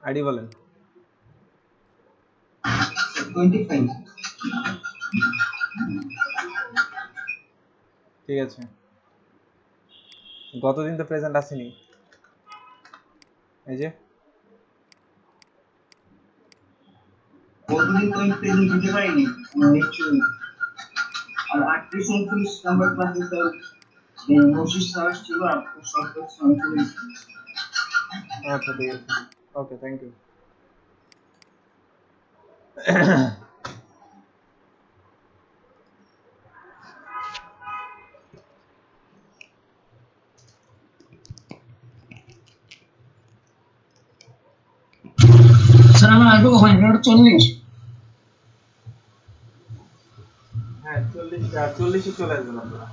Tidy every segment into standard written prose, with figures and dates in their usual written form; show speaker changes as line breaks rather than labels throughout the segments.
ID বলেন।
25।
ঠিক আছে, গতদিন তো প্রেজেন্ট আসেনি, এই যে
কতদিন তো আমি প্রেজেন্ট দিতে পারিনি, নিশ্চয়ই। আর 38-39 নাম্বার ক্লাসে স্যার মসজিদ স্যার ছিল, আর সব আমি করেছি।
আচ্ছা ঠিক আছে, ওকে থ্যাংক ইউ।
স্যার আমার আসবো কখন? 40।
হ্যাঁ 40 চলে আসবেন আপনারা।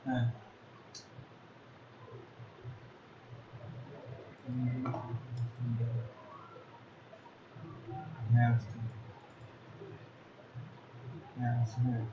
হ্যাঁ হ্যাঁ হ্যাঁ হ্যাঁ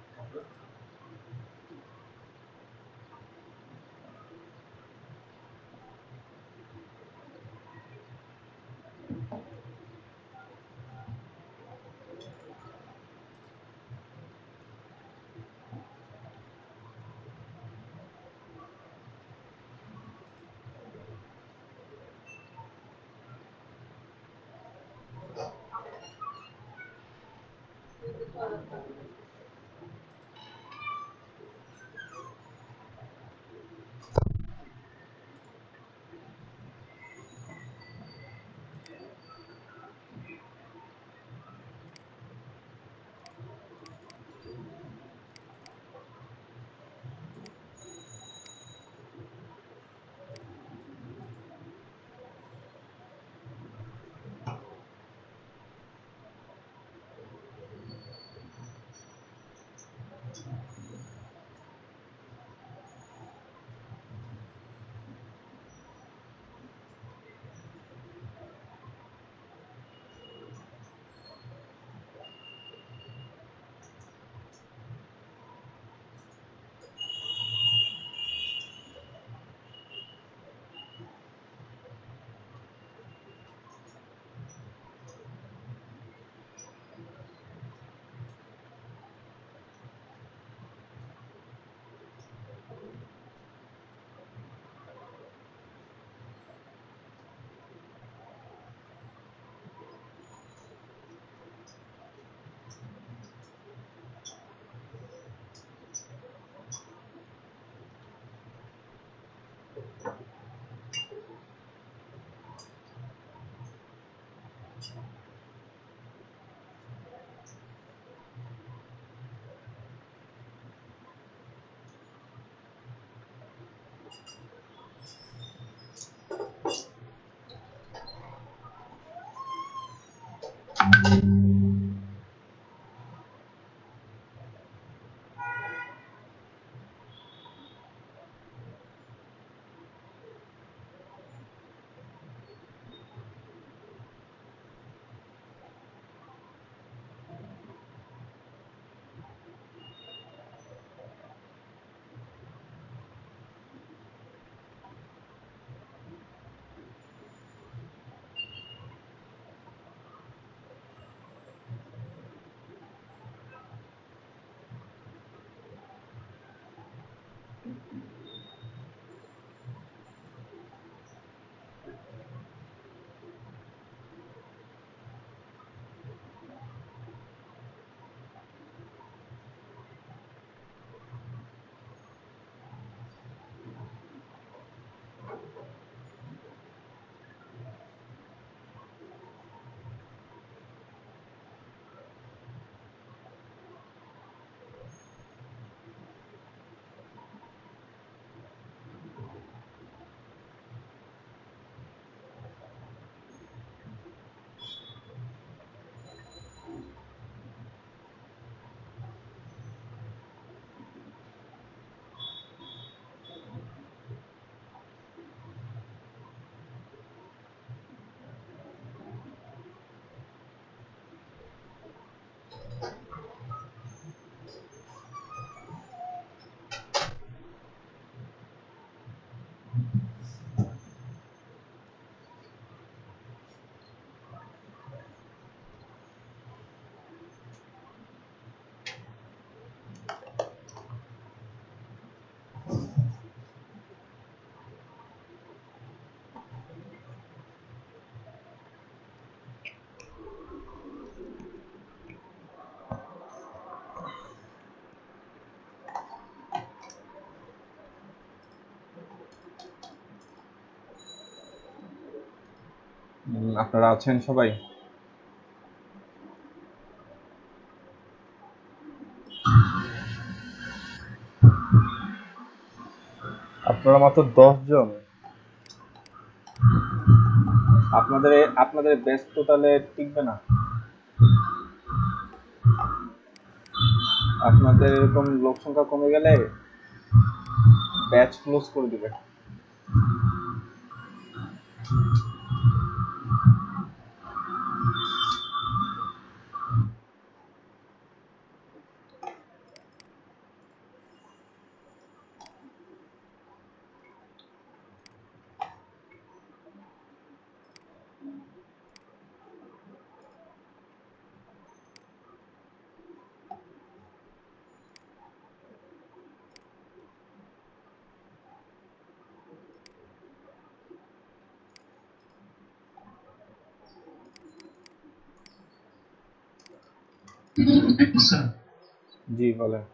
আপনারা আছেন সবাই? আপনারা মাত্র 10 জন? আপনাদের আপনাদের ব্যাচ টোটালে টিকবে না? আপনাদের এরকম লোক সংখ্যা কমে গেলে ব্যাচ ক্লোজ করে দিবে।
স্যার
জি বলেন।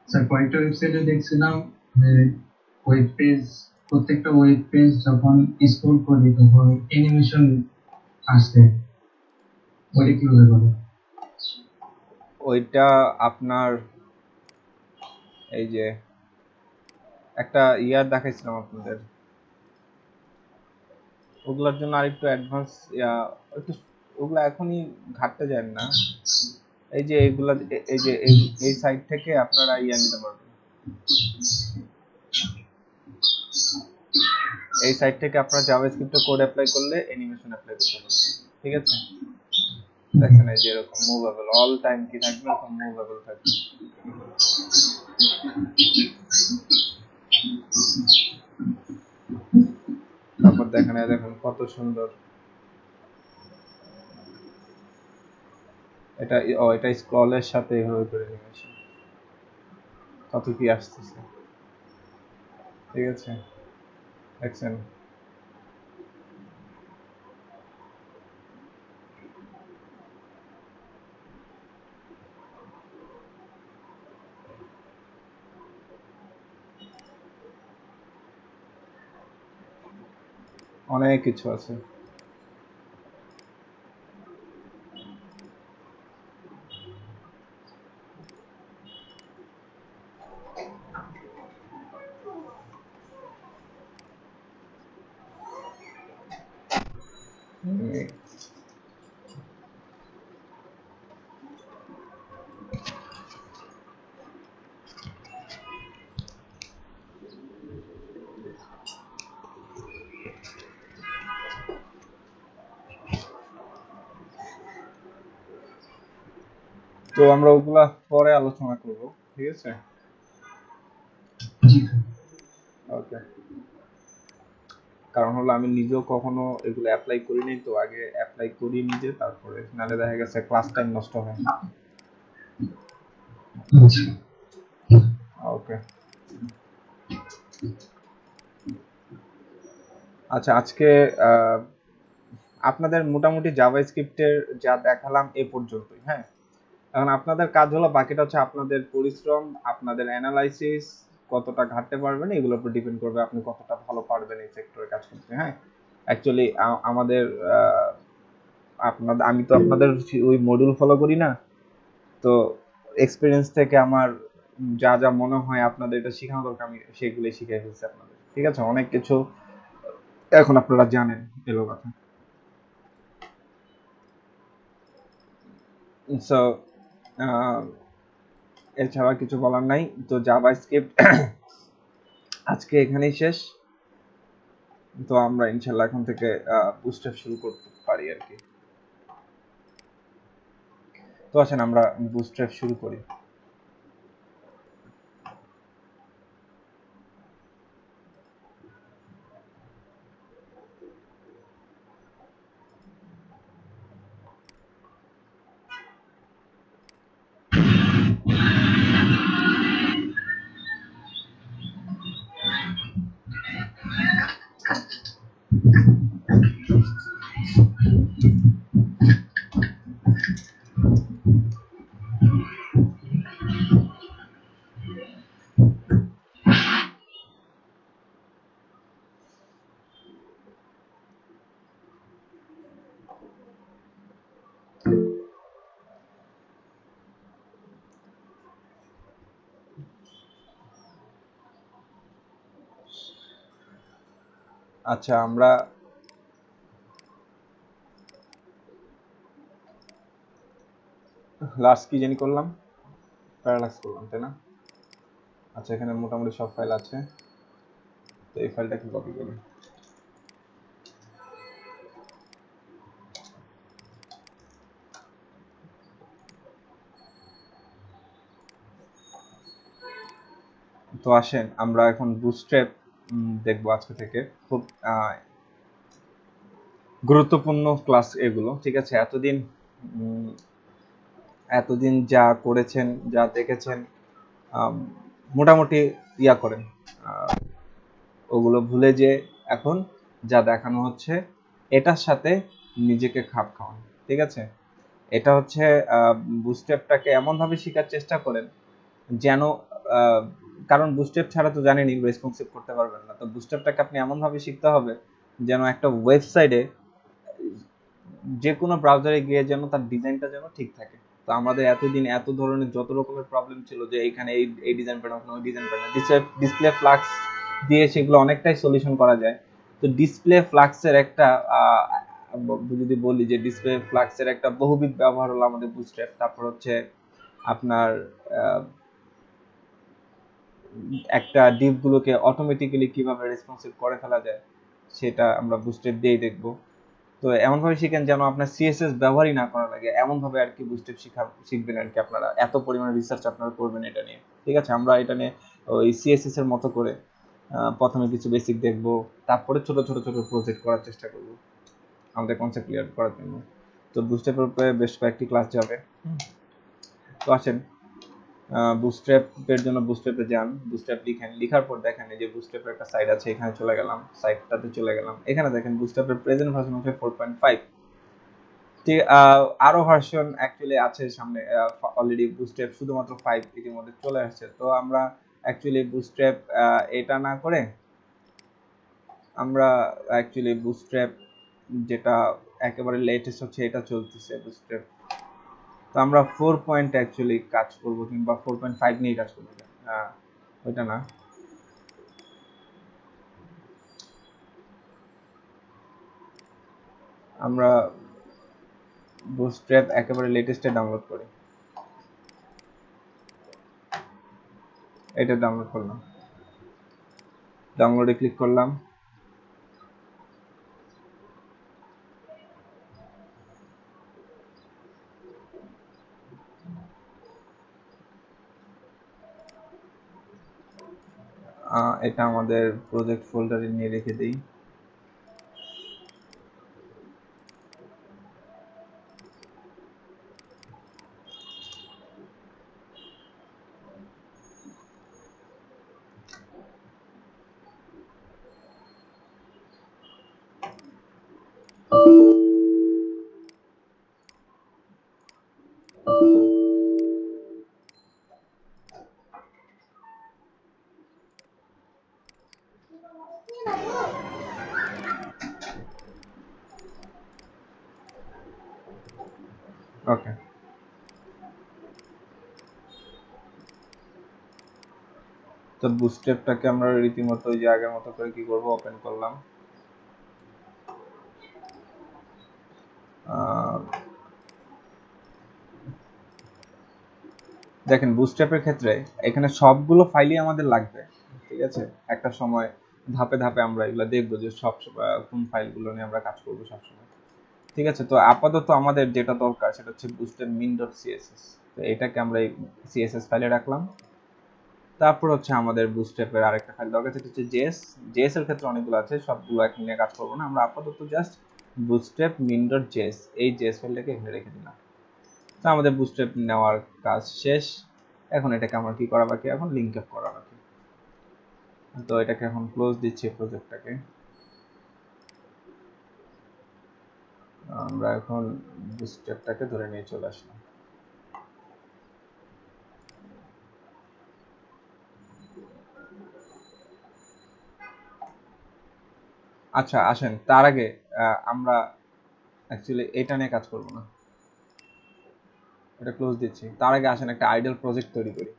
স্যার কয়েকটা ওয়েবসাইটে দেখছিলাম যে ওয়েব পেজ, প্রত্যেকটা ওয়েব পেজ যখন স্ক্রল করি তখন অ্যানিমেশন আসে, ওইটা কিভাবে করে?
ওইটা আপনার এই যে একটা ইয়ার দেখাইছিলাম আপনাদের, ওগুলোর জন্য আরেকটু অ্যাডভান্স একটু, ওগুলো এখনই ঘাটতে যান না। এই যে এইগুলা, এই যে এই সাইট থেকে আপনারা ইয়া নিতে পারবেন, এই সাইট থেকে আপনারা জাভাস্ক্রিপ্টে কোড অ্যাপ্লাই করলে অ্যানিমেশন অ্যাপ্লাই করতে পারবেন। ঠিক আছে, দেখেন এই যে এরকম মুভেবল, অল টাইম কি থাকবে, এরকম মুভেবল থাকবে। তারপর দেখেন দেখুন কত সুন্দর এটা। এটা স্ক্রলের সাথে এইভাবে করে অ্যানিমেশন, কত কি আসতেছে। ঠিক আছে, দেখছেন? অনেক কিছু আছে। তো আমরা ওগুলা পরে আলোচনা করব, ঠিক আছে?
জি
ওকে। কারণ হলো আমি নিজেও কখনো এগুলো অ্যাপ্লাই করিনি, তো আগে অ্যাপ্লাই করি নিজে, তারপরে নালে দেখা গেছে ক্লাস টাইম নষ্ট হয়। ওকে, আচ্ছা আজকে আপনাদের মোটামুটি জাভাস্ক্রিপ্টের যা দেখালাম এ পর্যন্তই। হ্যাঁ, এখন আপনাদের কাজ হলো, বাকিটা হচ্ছে আপনাদের পরিশ্রম, আপনাদের অ্যানালাইসিস, কতটা ঘাটতে পারবেন, এগুলোর উপর ডিপেন্ড করবে আপনি কতটা ভালো পারবেন এই সেক্টরে কাজ করতে। হ্যাঁ, অ্যাকচুয়ালি আমাদের আপনাদের, আমি তো আপনাদের ওই মডিউল ফলো করি না, তো এক্সপিরিয়েন্স থেকে আমার যা যা মনে হয় আপনাদের এটা শেখানো দরকার, আমি সেগুলোই শিখিয়ে ফেলছি আপনাদের। ঠিক আছে, অনেক কিছু এখন আপনারা জানেন, এলো কথা। সো এছাড়া কিছু বলার নাই। তো জাভাস্ক্রিপ্ট আজকে এখানেই শেষ। তো আমরা ইনশাল্লাহ এখন থেকে বুস্টআপ শুরু করতে পারি আর কি। তো আসেন আমরা বুস্টআপ শুরু করি। আচ্ছা, আমরা লাস্ট কি জানি করলাম, প্যারালাক্স করলাম, তাই না? আচ্ছা, এখানে মোটামুটি সব ফাইল আছে, তো এই ফাইলটাকে কপি করি। তো আসেন আমরা এখন বুটস্ট্র্যাপ দেখবো আজকে থেকে। খুব গুরুত্বপূর্ণ ক্লাস এগুলো, ঠিক আছে? এতদিন যা করেছেন, যা দেখেছেন, মোটামুটি ইয়া করেন, ওগুলো ভুলে যে এখন যা দেখানো হচ্ছে এটার সাথে নিজেকে খাপ খাওয়ান, ঠিক আছে? এটা হচ্ছে বুটস্ট্র্যাপটাকে এমনভাবে শেখার চেষ্টা করেন যেন, কারণ বুটস্ট্র্যাপ ছাড়া তো জানেনই রেসপন্সিভ করতে পারবেন না। তো বুটস্ট্র্যাপটাকে আপনি এমনভাবে শিখতে হবে যেন একটা ওয়েবসাইটে যে কোনো ব্রাউজারে গিয়ে যেন তার ডিজাইনটা যেন ঠিক থাকে। তো আমাদের এতদিন এত ধরনের যত রকমের প্রবলেম ছিল যে এইখানে এই ডিজাইন পায় না, ওই ডিজাইন পায় না, ডিসপ্লে ফ্লাক্স দিয়ে সেগুলো অনেকটাই সলিউশন করা যায়। তো ডিসপ্লে ফ্লাক্সের একটা যদি বলি যে ডিসপ্লে ফ্লাক্সের একটা বহুবিধ ব্যবহার হলো আমাদের বুটস্ট্র্যাপ। তারপর হচ্ছে আপনার একটা ডিপ গুলোকে অটোমেটিক্যালি কিভাবে রেসপন্সিভ করে ফেলা যায় সেটা আমরা বুটস্ট্র্যাপ দিয়েই দেখবো। তো এমনভাবে শিখেন যেন আপনার সিএসএস ব্যবহারই না করা লাগে, এমনভাবে আর কি বুটস্ট্র্যাপ শিখবেন আর কি। আপনারা এত পরিমাণে রিসার্চ আপনারা করবেন এটা নিয়ে, ঠিক আছে? আমরা এটা নিয়ে ওই সিএসএস এর মতো করে প্রথমে কিছু বেসিক দেখবো, তারপরে ছোট ছোট ছোট প্রজেক্ট করার চেষ্টা করব আমাদের কনসেপ্ট ক্লিয়ার করার জন্য। তো বুটস্ট্র্যাপের উপরে বেশ কয়েকটি ক্লাস যাবে। তো আসেন বুটস্ট্র্যাপের জন্য বুটস্ট্র্যাপে যান, বুটস্ট্র্যাপ লিখেন, লিখার পর দেখেন এই যে বুটস্ট্র্যাপের একটা সাইট আছে, এখানে চলে গেলাম, সাইটটাতে চলে গেলাম। এখানে দেখেন বুটস্ট্র্যাপের প্রেজেন্ট ভার্সন হচ্ছে 4.5। আরো ভার্সন অ্যাকচুয়ালি আছে সামনে, অলরেডি বুটস্ট্র্যাপ শুধুমাত্র 5 ইতিমধ্যে চলে আসছে। তো আমরা অ্যাকচুয়ালি বুটস্ট্র্যাপ এটা না করে আমরা অ্যাকচুয়ালি বুটস্ট্র্যাপ যেটা একেবারে লেটেস্ট হচ্ছে এটা চলতেছে বুটস্ট্র্যাপ। তো আমরা 4 পয়েন্ট অ্যাকচুয়ালি কাজ করব, কিংবা 4.5 নিয়ে কাজ করব। ওইটা না, আমরা বুটস্ট্র্যাপ একেবারে লেটেস্টে ডাউনলোড করি। এটা ডাউনলোড করলাম, ডাউনলোডে ক্লিক করলাম। এটা আমাদের প্রজেক্ট ফোল্ডারে নিয়ে রেখে দিই। ওকে, তো বুটস্ট্র্যাপটাকে আমরা রীতিমতো ওই যে আগের মতো করে কি করব, ওপেন করলাম। দেখেন বুটস্ট্র্যাপের ক্ষেত্রে এখানে সবগুলো ফাইলই আমাদের লাগবে, ঠিক আছে? একটা সময় ধাপে ধাপে আমরা এগুলো দেখবো যে সব কোন ফাইলগুলো নিয়ে আমরা কাজ করবো সবসময়, ঠিক আছে? তো আপাতত আমাদের যেটা দরকার সেটা হচ্ছে বুটস্ট্র্যাপ min.css। তো এটাকে আমরা এই সিএসএস ফাইলে রাখলাম। তারপর হচ্ছে আমাদের বুটস্ট্র্যাপের আরেকটা ফাইল দরকার, সেটা হচ্ছে জেএস। জেএস এর ক্ষেত্রে অনেকগুলো আছে, সবগুলো এখন নিয়ে কাজ করবো না, আমরা আপাতত জাস্ট বুটস্ট্র্যাপ min.js এই জেএস ফাইলটাকে এখানে রেখে দিলাম। তো আমাদের বুটস্ট্র্যাপ নেওয়ার কাজ শেষ। এখন এটাকে আমার কি করা বাকি, এখন লিংক আপ করা বাকি। তো এটাকে এখন ক্লোজ দিচ্ছি প্রজেক্টটাকে। আমরা এখন বুটস্ট্র্যাপটাকে ধরে নিয়ে চলে আসলাম। আচ্ছা আসেন, তার আগে আমরা অ্যাকচুয়ালি এটা নিয়ে কাজ করব না, এটা ক্লোজ দিচ্ছি। তার আগে আসেন একটা আইডিয়াল প্রজেক্ট তৈরি করি,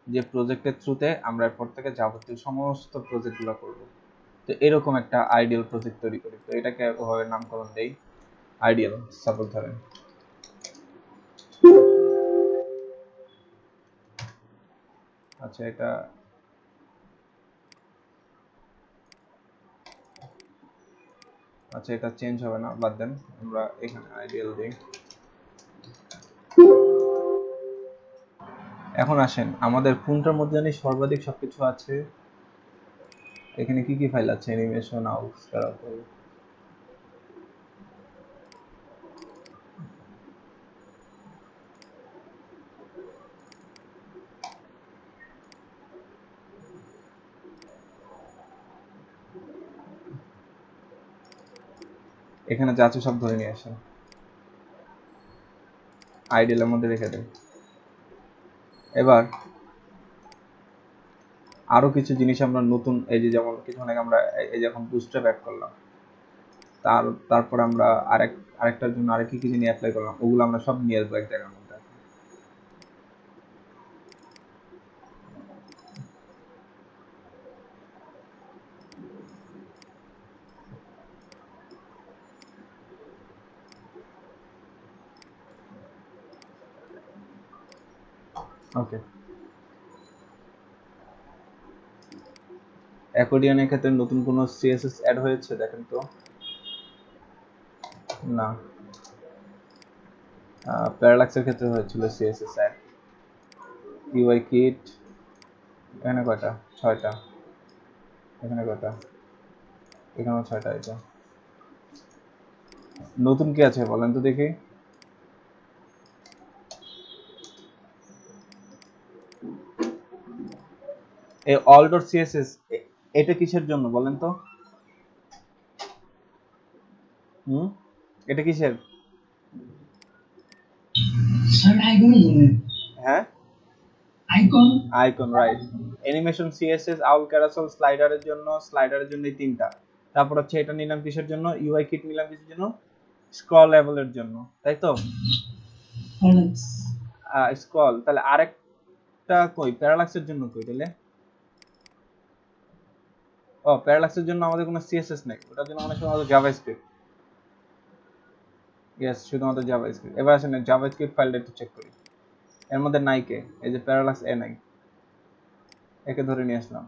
যে প্রজেক্টের থ্রুতে আমরা এরপর থেকে যাবতীয় সমস্ত প্রজেক্টগুলো করব। তো এরকম একটা আইডিয়াল প্রজেক্ট তৈরি করি। তো এটাকে ওভাবে নামকরণ দেই আইডিয়াল, সাপোজ ধরেন। আচ্ছা এটা চেঞ্জ হবে না, বাদ দেন, আমরা এখানে আইডিয়াল দিই। এখন আসেন আমাদের কোনটার মধ্যে জানি সর্বাধিক সবকিছু আছে। এখানে কি কি ফাইল আছে? অ্যানিমেশন, আউটস, ক্যারাকল, এখানে যা আছে সব ধরে নিয়ে আসেন, আইডিয়ালের মধ্যে রেখে দেন। এবার আরো কিছু জিনিস আমরা নতুন, এই যে যেমন কিছুক্ষণ আগে আমরা এই যে এখন বুস্ট্র্যাপ অ্যাড করলাম, তারপর আমরা আরেকটার জন্য আরেক কি জিনিস অ্যাপ্লাই করলাম, ওগুলো আমরা সব নিয়ে আসবো এক জায়গার মধ্যে। ওকে, অ্যাকর্ডিয়নের ক্ষেত্রে নতুন কোনো সিএসএস অ্যাড হয়েছে দেখেন তো? না। প্যারালাক্সের ক্ষেত্রে হয়েছিল সিএসএস অ্যাড। ইউআই কিট এখানে কয়টা? 6টা। এখানে কয়টা? এখানেও 6টা। এটা নতুন কি আছে বলেন তো দেখি। এই all dot css এটা কিসের জন্য বলেন তো? এটা কিসের?
স্যার আইকনের জন্য।
হ্যাঁ, আইকন, রাইট। অ্যানিমেশন, সিএসএস, আউল, ক্যারাসেল, স্লাইডারের জন্য এই তিনটা। তারপর হচ্ছে এটা নিলাম কিসের জন্য? ইউআই কিট নিলাম কিসের জন্য? স্ক্রল লেভেলের জন্য, তাই তো? স্ক্রল, তাহলে আরেকটা কই? প্যারালাক্সের জন্য কই তাহলে? ও, প্যারালাক্সের জন্য আমাদের কোনো সিএসএস নেই, ওটার জন্য আমাদের শুধুমাত্র জাভাস্ক্রিপ্ট। ইয়েস, শুধুমাত্র জাভাস্ক্রিপ্ট। এবার আসেন জাভাস্ক্রিপ্ট ফাইলটা একটু চেক করি, এর মধ্যে নাই কে? এই যে প্যারালাক্স এ নাই, একে ধরে নিয়ে আসলাম,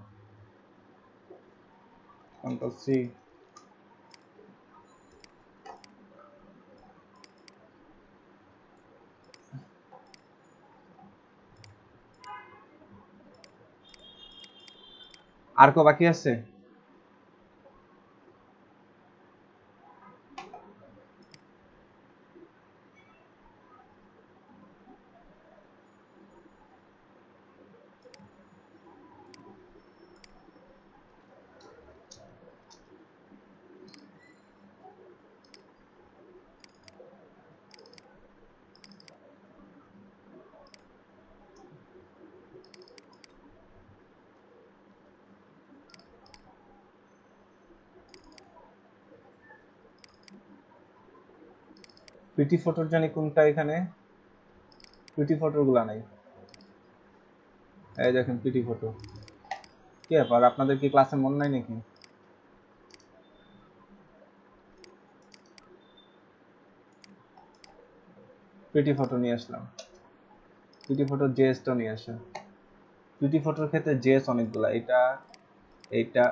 কন্ট্রোল সি। আর কো বাকি আছে? পিটি ফটোর জানি কোনটা? এখানে পিটি ফটোর গুলা নাই। এই দেখেন পিটি ফটো। কি ব্যাপার, আপনাদের কি ক্লাসে মন নাই নাকি? পিটি ফটো নিয়ে আসলাম, পিটি ফটোর জেএসটা নিয়ে আসেন। পিটি ফটোর ক্ষেত্রে জেএস অনেকগুলা, এটা এইটা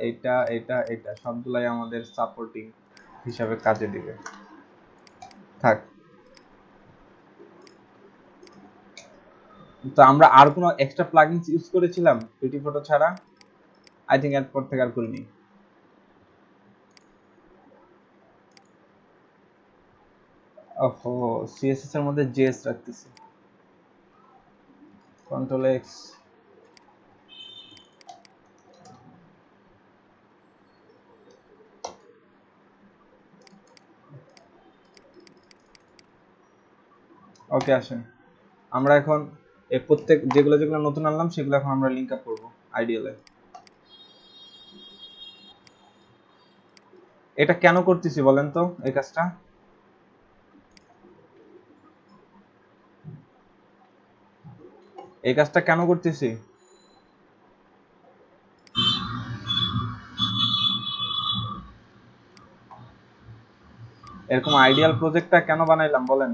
এইটা এটা এটা সবগুলাই আমাদের সাপোর্টিং হিসাবে কাজে দিবে। থাক। তো আমরা আর কোনো এক্সট্রা প্লাগইনস ইউজ করেছিলাম পিটি ফটো ছাড়া? আই থিঙ্ক এরপর থেকে আর করিনি। ওহো, সিএসএস এর মধ্যে জেএস রাখতেছি, কন্ট্রোল এক্স। ওকে, আসেন আমরা এখন এই প্রত্যেক যেগুলো যেগুলো নতুন আনলাম সেগুলো এখন আমরা লিংক আপ করবো আইডিয়ালে। এটা কেন করতেছি বলেন তো এই কাজটা? এই কাজটা কেন করতেছি? এরকম আইডিয়াল প্রজেক্টটা কেন বানাইলাম বলেন?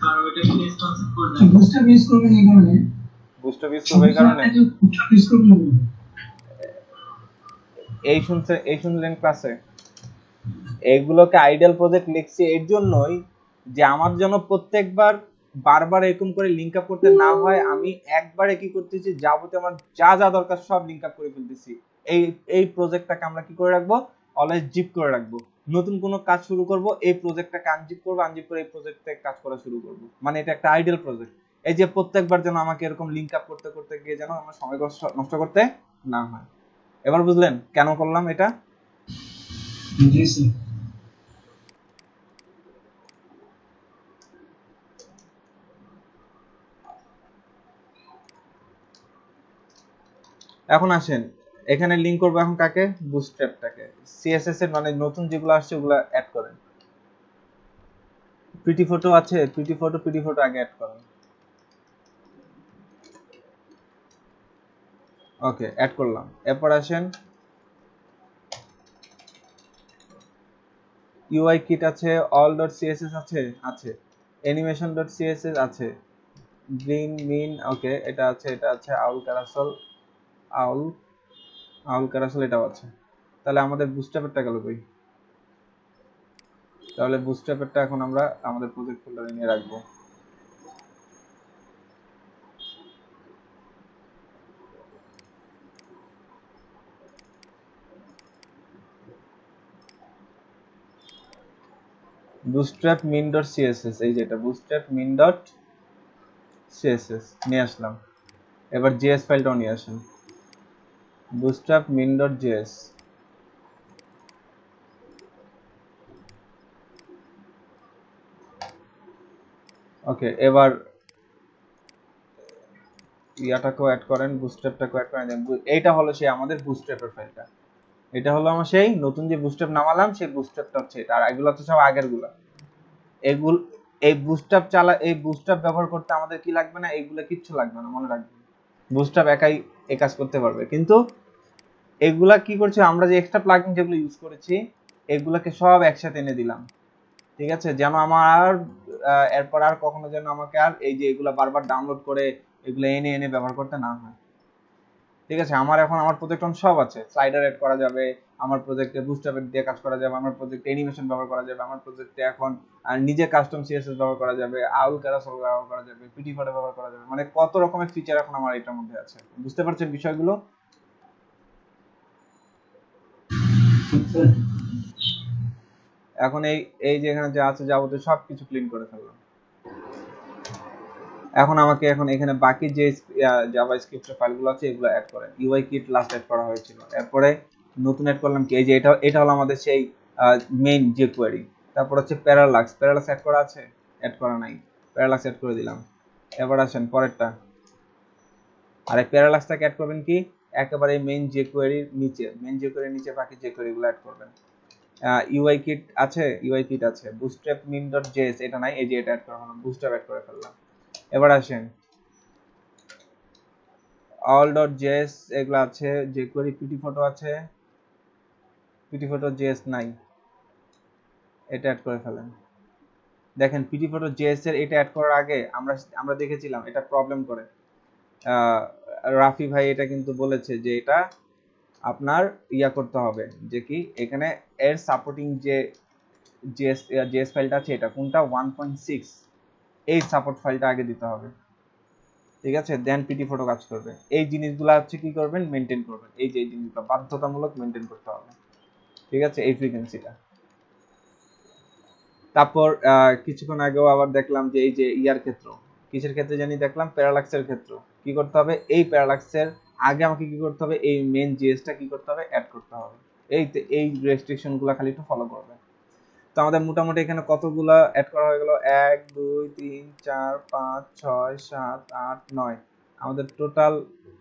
আর ওইটা কি রেসপন্সিভ করবে? বুস্টআপ ইউজ করবেন এই কারণে
বুস্টআপ স্কোপ এই কারণে এই শুনলেন ক্লাসে, এইগুলোকে আইডিয়াল প্রজেক্ট লিখছি এর জন্যই যে আমার জন্য প্রত্যেকবার বারবার এরকম করে লিংক আপ করতে না হয়, আমি একবারে কি করতেছি, যাবতীয় আমার যা যা দরকার সব লিংক আপ করে ফেলতেছি। এই এই প্রজেক্টটাকে আমরা কি করে রাখবো, অলওয়েজ জিপ করে রাখবো। নতুন কোনো কাজ শুরু করব, এই প্রজেক্টটাকে আনজিপ করবো, আনজিপ করে এই প্রজেক্টে কাজ করা শুরু করব। মানে এটা একটা আইডিয়াল প্রজেক্ট। এই যে প্রত্যেকবার যেন আমাকে এরকম লিংক আপ করতে করতে গিয়ে যেন আমার সময় নষ্ট করতে না হয়। এবার বুঝলেন কেন করলাম এটা?
জি স্যার।
এখন আসেন, এখানে লিংক করবো এখন কাকে, বুটস্ট্র্যাপটাকে। সিএসএস এর মানে নতুন যেগুলো আসছে ওগুলো অ্যাড করেন। পিটি ফটো আছে, পিটি ফটো আগে অ্যাড করেন। ওকে, অ্যাড করলাম। এরপর আসেন, ইউআই কিট আছে, অল ডট সিএসএস আছে, আছে অ্যানিমেশন ডট সিএসএস আছে, গ্রিন মিন ওকে এটা আছে, এটা আছে, আউল ক্যারাসল, আউল আউল ক্যারাসল এটাও আছে। তাহলে আমাদের বুটস্ট্র্যাপেরটা গেল কই? তাহলে বুটস্ট্র্যাপেরটা এখন আমরা আমাদের প্রজেক্ট ফোল্ডারে নিয়ে রাখবো। bootstrap min.css, এই যে এটা bootstrap min.css নিয়ে আসলাম। এবার js ফাইলটাও নিয়ে আসেন, bootstrap min.js। ওকে, এবার ইয়াটাকেও অ্যাড করেন, বুটস্ট্র্যাপটাকেও অ্যাড করেন। এইটা হলো সেই আমাদের বুটস্ট্র্যাপের ফাইলটা। এটা হলো আমার সেই নতুন যে বুটস্ট্র্যাপ নামালাম, সেই বুটস্ট্র্যাপটা হচ্ছে এটা। আর এগুলো তো সব আগেরগুলা। এগুলো এই বুটস্ট্র্যাপ ব্যবহার করতে আমাদের কি লাগবে না, এইগুলো কিচ্ছু লাগবে না, মনে রাখবেন। বুটস্ট্র্যাপ একাই এই কাজ করতে পারবে। কিন্তু এগুলা কি করছে, আমরা যে এক্সট্রা প্লাগইন যেগুলো ইউজ করেছি এগুলাকে সব একসাথে এনে দিলাম। ঠিক আছে, যেন আমার এরপর আর কখনো যেন আমাকে আর এই যে এগুলা বারবার ডাউনলোড করে এগুলো এনে এনে ব্যবহার করতে না হয়। ঠিক আছে, আমার এখন আমার প্রজেক্ট সব আছে, স্লাইডার এড করা যাবে, আমার প্রজেক্টে বুস্টআপ দিয়ে কাজ করা যাবে, আমার প্রজেক্টে অ্যানিমেশন ব্যবহার করা যাবে, আমার প্রজেক্টে এখন নিজে কাস্টম সিএসএস ব্যবহার করা যাবে, আউল ক্যারাসল ব্যবহার করা যাবে, পিটি ফটো ব্যবহার করা যাবে। মানে কত রকমের ফিচার এখন আমার এটার মধ্যে আছে। বুঝতে পারছেন বিষয়গুলো? এখন এই এই যে এখানে যা আছে যাবতীয় সবকিছু ক্লিন করে ফেললাম। এখন আমাকে এখন এখানে বাকি যে জাভাস্ক্রিপ্টের ফাইলগুলো আছে এগুলো অ্যাড করেন। ইউআই কিট লাস্ট অ্যাড করা হয়েছিল, এরপরে নতুন অ্যাড করলাম কি, এই যে এটা হলো আমাদের সেই মেইন যে কোয়েরি। তারপর হচ্ছে প্যারালাক্স অ্যাড করা আছে, অ্যাড করা নাই, প্যারালাক্স অ্যাড করে দিলাম। এবার আসেন পরেরটা, আর এই প্যারালাক্সটাকে অ্যাড করবেন কি একেবারে মেইন যে কোয়েরির নিচে বাকি যে কোয়েরিগুলো অ্যাড করবেন। ইউআই কিট আছে, বুটস্ট্র্যাপ min.js এটা নাই, এই যে এটা অ্যাড করা হলো, বুটস্ট্র্যাপ অ্যাড করে ফেললাম। এবার আসেন, all.js এগুলো আছে, যে কোয়েরি পিটি ফটো আছে, পিটি ফটো জেএস নাই, এটা অ্যাড করে ফেলেন। দেখেন পিটি ফটো জেএস এর এটা অ্যাড করার আগে আমরা দেখেছিলাম এটা প্রবলেম করে। রাফি ভাই এটা কিন্তু বলেছে যে এটা আপনার ইয়া করতে হবে, যে কি এখানে এর সাপোর্টিং যে জেএস ফাইলটা আছে এটা কোনটা 1.6, এই সাপোর্ট ফাইলটা আগে দিতে হবে। ঠিক আছে, দেন পিটি ফটো কাজ করবে। এই জিনিসগুলো হচ্ছে কি করবেন, মেনটেন করবেন। এই যে এই জিনিসগুলো বাধ্যতামূলক মেনটেন করতে হবে। ঠিক আছে, এই ফ্রিকোয়েন্সিটা। তারপর কিছুক্ষণ আগেও আবার দেখলাম যে এই যে ইয়ার ক্ষেত্র, কিসের ক্ষেত্রে জানি দেখলাম, প্যারালাক্সের ক্ষেত্র। কি করতে হবে, এই প্যারালাক্সের আগে আমাকে কি করতে হবে, এই মেন জিএসটা কি করতে হবে, অ্যাড করতে হবে। এই রেস্ট্রিকশন গুলো খালি একটু ফলো করবে। তো আমাদের মোটামুটি এখানে কতগুলো অ্যাড করা হয়ে গেল, 1 2 3 4 5 6 7 8 9, আমাদের টোটাল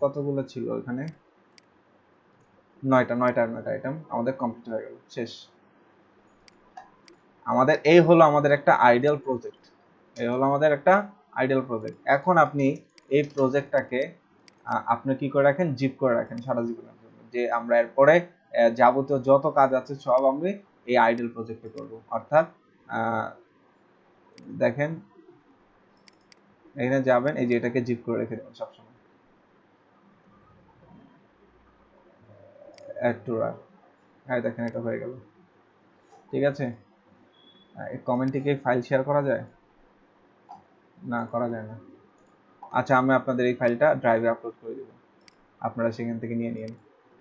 কতগুলো ছিল এখানে, 9টা আইটেম আমাদের কমপ্লিট হয়ে গেল, শেষ। আমাদের এই হলো আমাদের একটা আইডিয়াল প্রজেক্ট, এখন আপনি এই প্রজেক্টটাকে আপনি কি করে রাখেন, জিপ করে রাখেন সারা জীবনের জন্য, যে আমরা এরপরে যাবতীয় যত কাজ আছে সব আমি এই আইডিয়াল প্রজেক্টে করব। অর্থাৎ দেখেন এখানে যাবেন, এই যে এটাকে জিপ করে রেখে দেবেন সবসময়। অ্যাড টু রান, হ্যাঁ দেখেন এটা হয়ে গেল। ঠিক আছে, এই কমেন্টে কি ফাইল শেয়ার করা যায়? না, করা যায় না। আচ্ছা, আমি আপনাদের এই ফাইলটা ড্রাইভে আপলোড করে দেব, আপনারা সেখান থেকে নিয়ে নিন।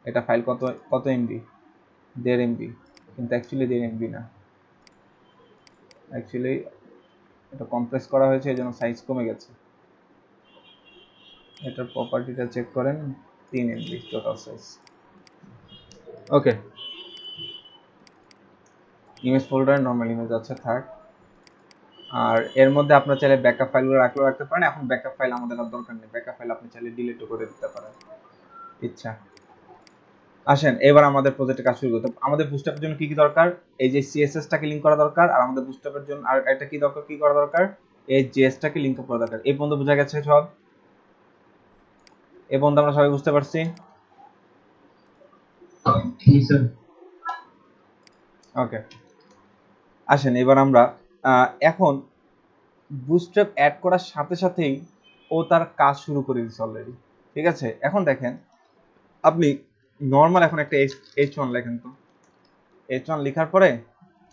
এটা ফাইল কত কত এমবি? 1.5 এমবি, কিন্তু অ্যাকচুয়ালি 1.5 এমবি না, অ্যাকচুয়ালি এটা কম্প্রেস করা হয়েছে, এই জন্য সাইজ কমে গেছে। এটার প্রপার্টিটা চেক করেন, 3 এমবি টোটাল সাইজ। ওকে, ইমেজ ফোল্ডারে নর্মাল ইমেজ আছে, থাক। আর এর মধ্যে আপনার চাইলে ব্যাকআপ ফাইলগুলো রাখতে পারেন। এখন ব্যাকআপ ফাইল আমাদের আর দরকার নেই, ব্যাকআপ ফাইল আপনি চাইলে ডিলিটও করে দিতে পারেন ইচ্ছা। আসেন এবার আমাদের প্রজেক্টে কাজ শুরু করতে। আমাদের বুস্টআপের জন্য কি কি দরকার? এই যে সিএসএসটাকে লিংক করা দরকার, আর আমাদের বুস্টআপের জন্য আর একটা কি দরকার, কি করা দরকার, এই জেএসটাকে লিংক করা দরকার। এই পর্যন্ত বোঝা গেছে সব? এই পর্যন্ত আমরা সবাই বুঝতে পারছি?
জি স্যার।
ওকে, আসেন এবার আমরা এখন বুস্ট্র্যাপ অ্যাড করার সাথে সাথেই ও তার কাজ শুরু করে দিচ্ছে অলরেডি। ঠিক আছে, এখন দেখেন আপনি নর্মাল এখন একটা H1 লেখেন তো। H1 লেখার পরে,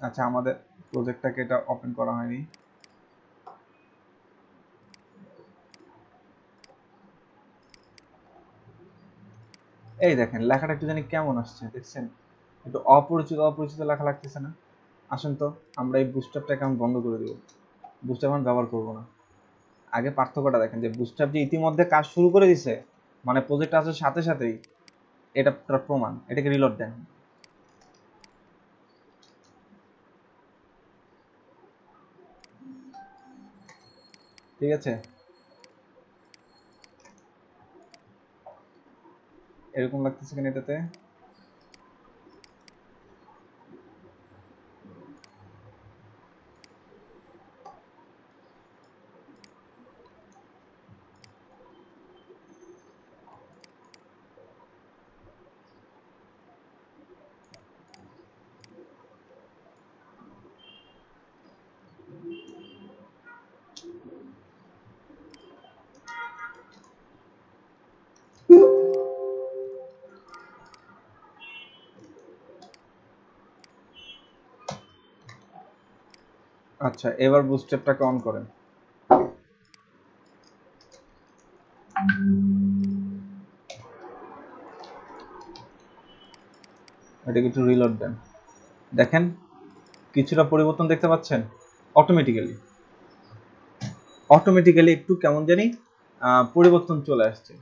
আচ্ছা আমাদের প্রজেক্টটাকে এটা ওপেন করা হয়নি। এই দেখেন লেখাটা একটু জানি কেমন আসছে, দেখছেন? একটু অপরিচিত অপরিচিত লেখা লাগতেছে না? আসেন তো আমরা এই বুস্ট্র্যাপটাকে এখন বন্ধ করে দেব, বুস্ট্র্যাপ এখন ব্যবহার করবো না। আগে পার্থক্যটা দেখেন যে বুস্ট্র্যাপ যে ইতিমধ্যে কাজ শুরু করে দিছে, মানে প্রজেক্ট আসার সাথে সাথেই, এটা তার প্রমাণ। এটাকে রিলোড দেন। ঠিক আছে, এরকম লাগতেছে কেন এটাতে? আচ্ছা, এবার বুস্ট্র্যাপটাকে অন করেন। এটাকে একটু রিলোড দেন। দেখেন কিছুটা পরিবর্তন দেখতে পাচ্ছেন? অটোমেটিক্যালি অটোমেটিক্যালি একটু কেমন জানি পরিবর্তন চলে আসছে।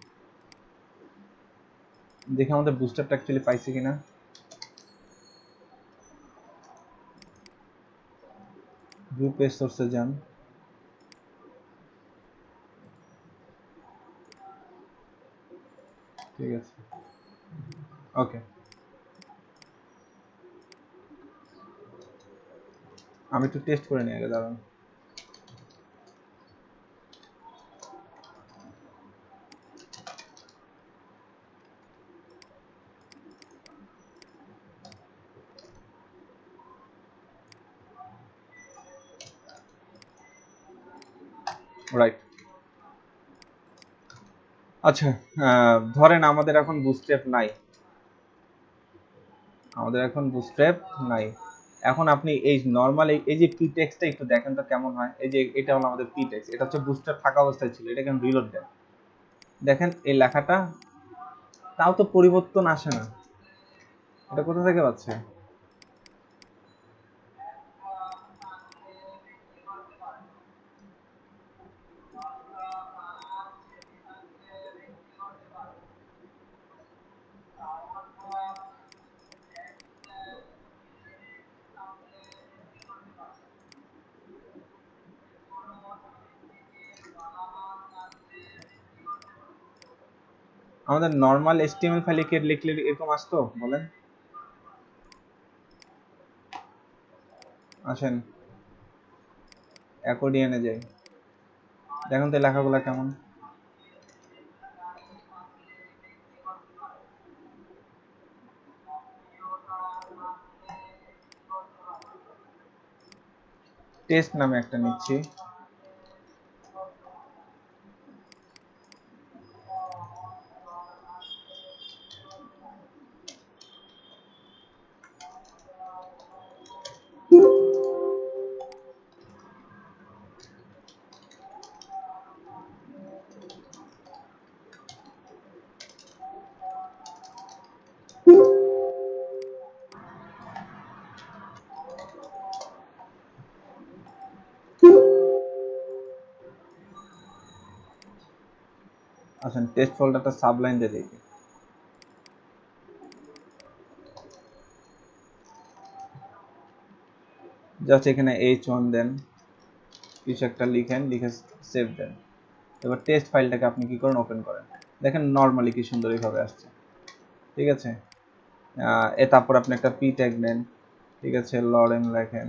দেখে আমাদের বুস্ট্র্যাপটা অ্যাকচুয়ালি পাইছে কিনা। ভিউ পেজ সোর্সে যান। ঠিক আছে, ওকে, আমি একটু টেস্ট করে নিই আগে, দাঁড়ান। রাইট, আচ্ছা ধরেন আমাদের এখন বুস্ট্র্যাপ নাই, আমাদের এখন বুস্ট্র্যাপ নাই। এখন আপনি এই নরমাল এই যে পি টেক্সটটা একটু দেখেন তো কেমন হয়। এই যে এটা হলো আমাদের পি টেক্সট, এটা হচ্ছে বুস্ট্র্যাপ থাকা অবস্থায় ছিল, এটা কেন রিলোড দেন। দেখেন এই লেখাটা, তাও তো পরিবর্তন আসে না। এটা কোথা থেকে পাচ্ছে? আমাদের নরমাল HTML ফাইলে কি লিখলে এরকম আসতো বলেন? আসেন অ্যাকর্ডিয়নে যাই, দেখুন তো লেখাগুলো কেমন। টেস্ট নামে একটা নিচ্ছি। আসেন টেস্ট ফোল্ডারটা সাবলাইন দিয়ে দেখি। জাস্ট এখানে h1 দেন, কিছু একটা লিখেন, লিখে সেভ দেন। এবার টেস্ট ফাইলটাকে আপনি কি করেন, ওপেন করেন, দেখেন নর্মালি কি সুন্দর এইভাবে আসছে। ঠিক আছে, তারপর আপনি একটা পি ট্যাগ নেন, ঠিক আছে, লরেন লেখেন,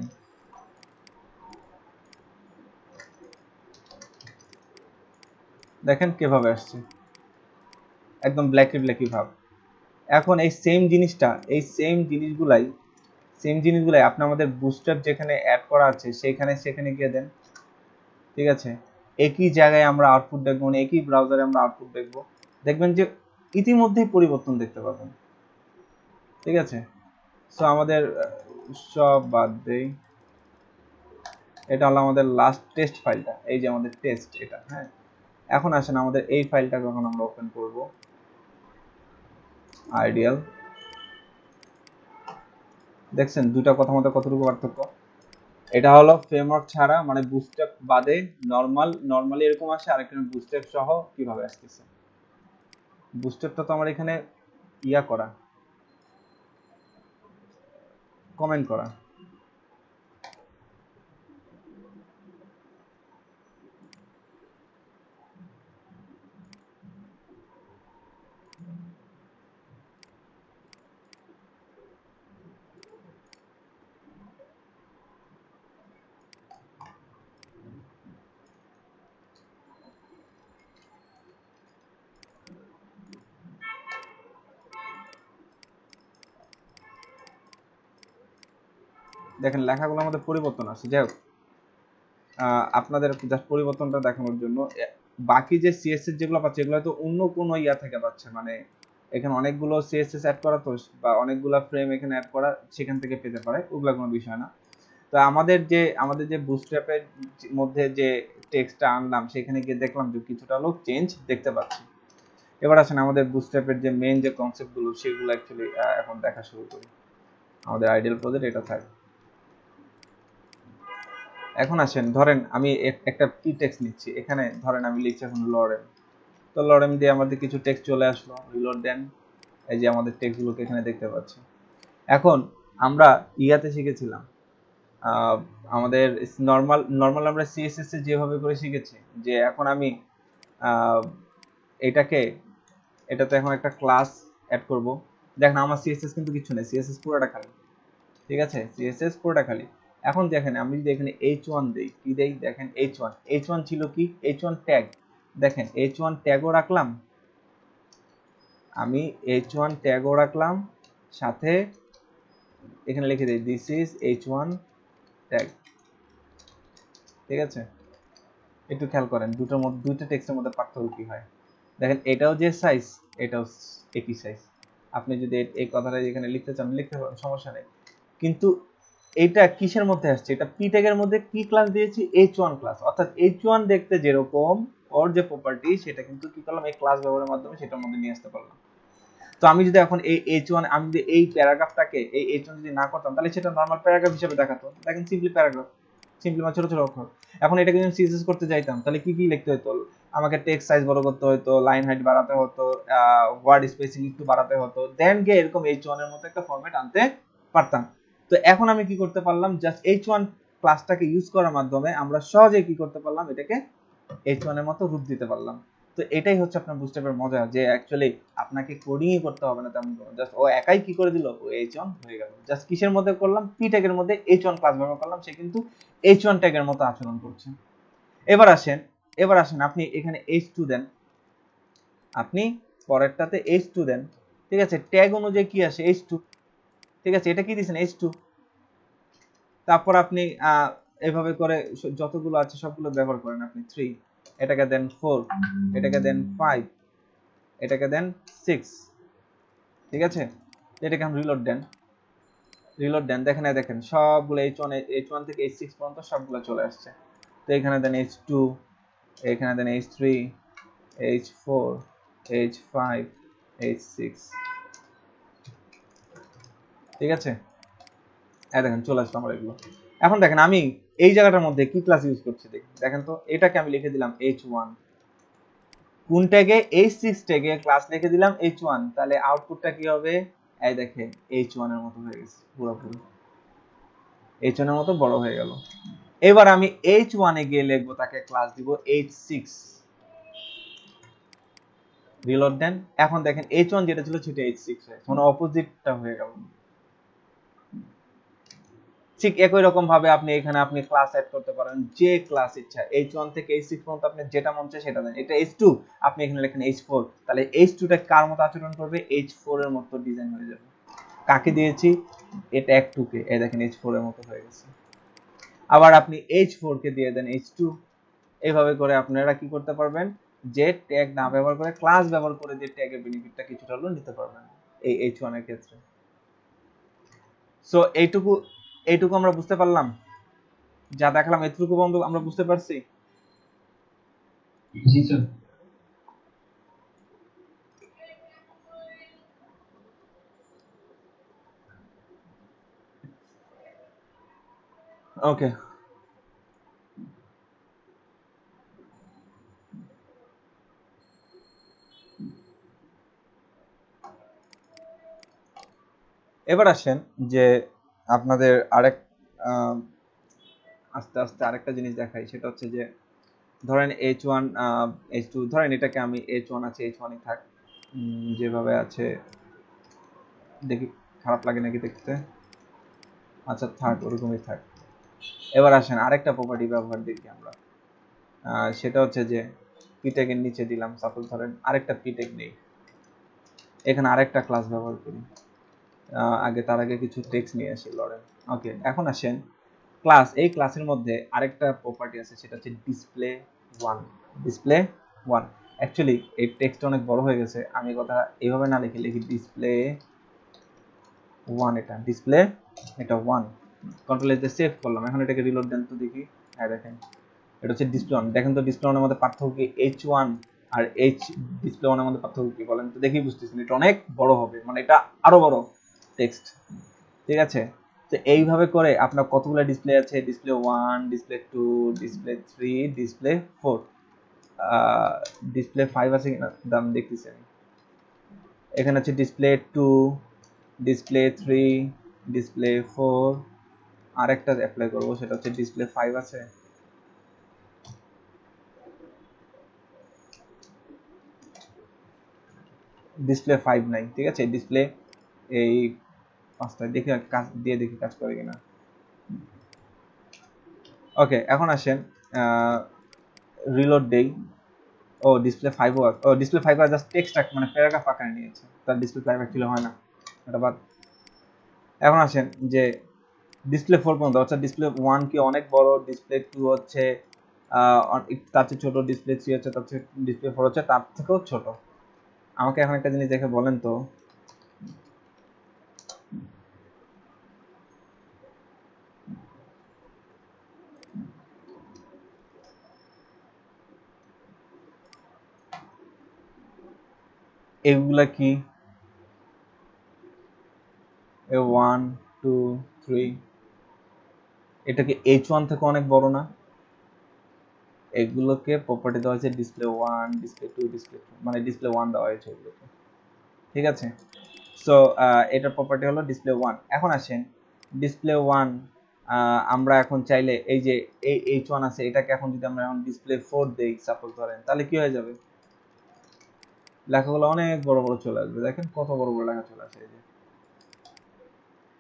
দেখেন কিভাবে আসছে, একদম ব্ল্যাকি ব্ল্যাকি ভাব। এখন এই সেম জিনিসটা, এই সেম জিনিসগুলাই আপনি আমাদের বুস্টআপ যেখানে অ্যাড করা আছে সেখানে গিয়ে দেন। ঠিক আছে, একই জায়গায় আমরা আউটপুট দেখবো, মানে একই ব্রাউজারে আমরা আউটপুট দেখবো, দেখবেন যে ইতিমধ্যেই পরিবর্তন দেখতে পাবেন। ঠিক আছে, সো আমাদের সব বাদ দেই, এটা হলো আমাদের লাস্ট টেস্ট ফাইলটা, এই যে আমাদের টেস্ট এটা। হ্যাঁ, এখন আসেন আমাদের এই ফাইলটা যখন আমরা ওপেন করব, আইডিয়াল, দেখছেন দুটা কথা মধ্যে কতটুকু পার্থক্য। এটা হলো ফ্রেমওয়ার্ক ছাড়া, মানে বুস্টআপ বাদে নরমালি এরকম আসে, আর একটা বুস্টআপ সহ কিভাবে আসতেছে। বুস্টআপটা তো আমার এখানে ইয়া করা, কমেন্ট করা। দেখেন লেখাগুলো আমাদের পরিবর্তন আছে। যাই হোক, আপনাদের জাস্ট পরিবর্তনটা দেখানোর জন্য, বাকি যে সিএসএস যেগুলো পাচ্ছে এগুলো তো অন্য কোনো ইয়া থেকে পাচ্ছে, মানে এখানে অনেকগুলো সিএসএস অ্যাড করা তো, বা অনেকগুলো ফ্রেম এখানে অ্যাড করা, সেখান থেকে পেতে পারে, ওগুলো কোনো বিষয় না। তো আমাদের যে বুস্ট্র্যাপের মধ্যে যে টেক্সটটা আনলাম, সেখানে গিয়ে দেখলাম যে কিছুটা হলেও চেঞ্জ দেখতে পাচ্ছি। এবার আসেন আমাদের বুস্ট্র্যাপের যে মেইন যে কনসেপ্টগুলো সেগুলো অ্যাকচুয়ালি এখন দেখা শুরু করি। আমাদের আইডিয়াল প্রজেক্ট এটা থাকে। এখন আসেন, ধরেন আমি একটা কি টেক্সট নিচ্ছি, এখানে ধরেন আমি লিখছি এখন লরেন, তো লরেন দিয়ে আমাদের কিছু টেক্সট চলে আসলো, রিলোড দেন, এই যে আমাদের টেক্সটগুলোকে এখানে দেখতে পাচ্ছি। এখন আমরা ইয়াতে শিখেছিলাম, আমাদের নর্মাল আমরা সিএসএস এ যেভাবে করে শিখেছি, যে এখন আমি এটাতে এখন একটা ক্লাস অ্যাড করব। দেখেন আমার সিএসএস কিন্তু কিছু নেই, সিএসএস পুরোটা খালি। ঠিক আছে, সিএসএস পুরোটা খালি। এখন দেখেন আমি যদি এখানে h1 দেই, কি দেই, দেখেন h1 ছিল কি, h1 ট্যাগ, দেখেন h1 ট্যাগও রাখলাম, আমি h1 ট্যাগও রাখলাম, সাথে এখানে লিখে দেই দিস ইজ h1 ট্যাগ। ঠিক আছে, একটু খেয়াল করেন দুইটা টেক্সটের মধ্যে পার্থক্য কি হয়। দেখেন এটাও যে সাইজ, এটাও একই সাইজ। আপনি যদি এই কথাটা এখানে লিখতে চান লিখতে পারেন, সমস্যা নেই। কিন্তু এটা কিসের মধ্যে আসছে, এটা পি ট্যাগের মধ্যে কি ক্লাস দিয়েছি, h1 ক্লাস। অর্থাৎ h1 দেখতে যেরকম ওর যে প্রপার্টি, সেটা কিন্তু কি করলাম, এই ক্লাস ব্যবহারের মাধ্যমে সেটার মধ্যে নিয়ে আসতে পারলাম। তো আমি যদি এখন এই h1, আমি যদি এই প্যারাগ্রাফটাকে এই h1 যদি না করতাম, তাহলে সেটা নরমাল প্যারাগ্রাফ হিসেবে দেখাতো। দেখেন সিম্পলি প্যারাগ্রাফ, সিম্পলি মানে ছোট ছোট অক্ষর। এখন এটাকে যদি সিএসএস করতে যাইতাম, তাহলে কি কি লিখতে হতো, আমাকে টেক্সট সাইজ বড় করতে হতো, লাইন হাইট বাড়াতে হতো, ওয়ার্ড স্পেসিং একটু বাড়াতে হতো, দেন গিয়ে এরকম h1 এর মতো একটা ফরম্যাট আনতে পারতাম। তো এখন আমি কি করতে পারলাম, জাস্ট h1 ক্লাসটাকে ইউজ করার মাধ্যমে আমরা সহজে কি করতে পারলাম, এটাকে h1 এর মতো রূপ দিতে পারলাম। তো এটাই হচ্ছে আপনার বুস্টআপের মজা, যে অ্যাকচুয়ালি আপনাকে কোডিংই করতে হবে না তেমন কোনো, জাস্ট ও একাই কি করে দিল, ও h1 হয়ে গেল। জাস্ট কিসের মধ্যে করলাম, পি ট্যাগের মধ্যে h1 ক্লাস ব্যবহার করলাম, সে কিন্তু h1 ট্যাগের মতো আচরণ করছে। এবার আসেন আপনি এখানে h2 দেন, আপনি পরেরটাতে h2 দেন। ঠিক আছে, ট্যাগ অনুযায়ী কি আসে, h2। ঠিক আছে, এটা কি দিয়েছেন, h2। তারপর আপনি এভাবে করে যতগুলো আছে সবগুলো ব্যবহার করেন। আপনি 3, এটাকে দেন 4, এটাকে দেন 5, এটাকে দেন 6। ঠিক আছে, এটাকে এখন রিলোড দেন, দেখেন সবগুলো h1 থেকে h6 পর্যন্ত সবগুলো চলে আসছে। তো এখানে দেন h2, এখানে দেন h3, h4, h5, h6। ঠিক আছে, দেখেন চলে আসলো আমার এগুলো। এখন দেখেন আমি এই জায়গাটার মধ্যে কি ক্লাস ইউজ করছি, দেখেন তো, এটাকে আমি লিখে দিলাম h1, কোন ট্যাগে h6 ট্যাগে ক্লাস লিখে দিলাম h1, তাহলে আউটপুটটা কি হবে? এই দেখেন h1 এর মতো হয়ে গেছে, পুরোপুরি h1 এর মতো বড় হয়ে গেল। এবার আমি h1 এ গিয়ে লিখবো, তাকে ক্লাস দিব h6, রিলোড দেন। এখন দেখেন h1 যেটা ছিল সেটা h6 হয়ে গেছে, মানে অপোজিটটা হয়ে গেল। ঠিক একই রকম ভাবে আপনি এখানে আপনি ক্লাস এড করতে পারেন, যে ক্লাস ইচ্ছা h1 থেকে h6 পর্যন্ত আপনি যেটা মন চায় সেটা দেন। এটা h2, আপনি এখানে লেখেন h4, তাহলে h2 টা কার মতো আচরণ করবে? h4 এর মতো ডিজাইন হয়ে যাবে। কাকে দিয়েছি? এটা h2 কে, এই দেখেন h4 এর মতো হয়ে গেছে। আবার আপনি h4 কে দিয়ে দেন h2। এইভাবে করে আপনারা কি করতে পারবেন? যে ট্যাগ না ব্যবহার করে ক্লাস ব্যবহার করে যে ট্যাগের বেনিফিটটা কিছুটা হলেও নিতে পারবেন এই h1 এর ক্ষেত্রে। সো এইটুকু আমরা বুঝতে পারলাম, যা দেখালাম এতটুকু পর্যন্ত আমরা বুঝতে পারছি।
জি স্যার।
ওকে, এবার আসেন যে আপনাদের আরেক আস্তে আস্তে আরেকটা জিনিস দেখাই, সেটা হচ্ছে যে ধরেন h1 h2, ধরেন এটাকে আমি h1 আছে h1 ই থাক, যেভাবে আছে দেখি, খারাপ লাগে নাকি দেখতে? আচ্ছা থাক, ওরকমই থাক। এবার আসেন আরেকটা প্রপার্টি ব্যবহার দেখি আমরা, সেটা হচ্ছে যে পিটেকের নিচে দিলাম, সাপোজ ধরেন আরেকটা পিটেক নেই, এখানে আরেকটা ক্লাস ব্যবহার করি। তার আগে কিছু টেক্সট নিয়ে আসি লরেন। ওকে, এখন আসেন ক্লাস, এই ক্লাসের মধ্যে আরেকটা প্রপার্টি আছে, সেটা হচ্ছে display one. Display one, actually এই টেক্সটটা অনেক বড় হয়ে গেছে, আমি কথা এইভাবে না লিখে লিখি ডিসপ্লে ওয়ান। এটা ডিসপ্লে, এটা ওয়ান। কন্ট্রোল এস দিয়ে সেভ করলাম। এখন এটাকে রিলোড দেন তো দেখি। হ্যাঁ দেখেন, এটা হচ্ছে ডিসপ্লে ওয়ান। দেখেন তো ডিসপ্লে ওয়ানের মধ্যে পার্থক্য কি? h1 আর ডিসপ্লে ওয়ানের মধ্যে পার্থক্য কি বলেন তো দেখি? বুঝতেছেন এটা অনেক বড় হবে, মানে এটা আরো বড় টেক্সট, ঠিক আছে? তো এইভাবে করে আপনার কতগুলো ডিসপ্লে আছে? Display one, display two, display three, display four, display five আছে কিনা দাম দেখতেছি আমি। এখানে আছে display two, display three, display four, আরেকটা অ্যাপ্লাই করবো, সেটা হচ্ছে ডিসপ্লে ফাইভ আছে। ডিসপ্লে ফাইভ নাই, ঠিক আছে? ডিসপ্লে এই পাঁচটা দেখি, কাজ দিয়ে দেখি কাজ করে কিনা। ওকে, এখন আসেন রিলোড দেই। ও ডিসপ্লে ফাইভ, ও ডিসপ্লে ফাইভ আর জাস্ট টেক্সট মানে প্যারাগ্রাফ আকারে নিয়েছে, তার ডিসপ্লে ফাইভ অ্যাকচুয়ালি হয় না, এটা বাদ। এখন আসেন যে ডিসপ্লে ফোর পর্যন্ত, অর্থাৎ ডিসপ্লে ওয়ান কি অনেক বড়, ডিসপ্লে টু হচ্ছে তার চেয়ে ছোট, ডিসপ্লে থ্রি হচ্ছে তার চেয়ে, ডিসপ্লে ফোর হচ্ছে তার থেকেও ছোট। আমাকে এখন একটা জিনিস দেখে বলেন তো, এগুলা কি? ওয়ান, টু, থ্রি, এটা কি h1 থেকে অনেক বড় না? এগুলোকে প্রপার্টি দেওয়া হয়েছে display one, display two, display two, মানে ডিসপ্লে ওয়ান দেওয়া হয়েছে এগুলোকে, ঠিক আছে? সো এটার প্রপার্টি হলো ডিসপ্লে ওয়ান। এখন আসেন ডিসপ্লে ওয়ান, আমরা এখন চাইলে এই যে এই h1 আছে, এটাকে এখন যদি আমরা এখন ডিসপ্লে ফোর দেই সাপোজ ধরেন, তাহলে কি হয়ে যাবে? লেখাগুলো অনেক বড় বড় চলে আসবে। দেখেন কত বড় বড় লেখা চলে আসে, এই যে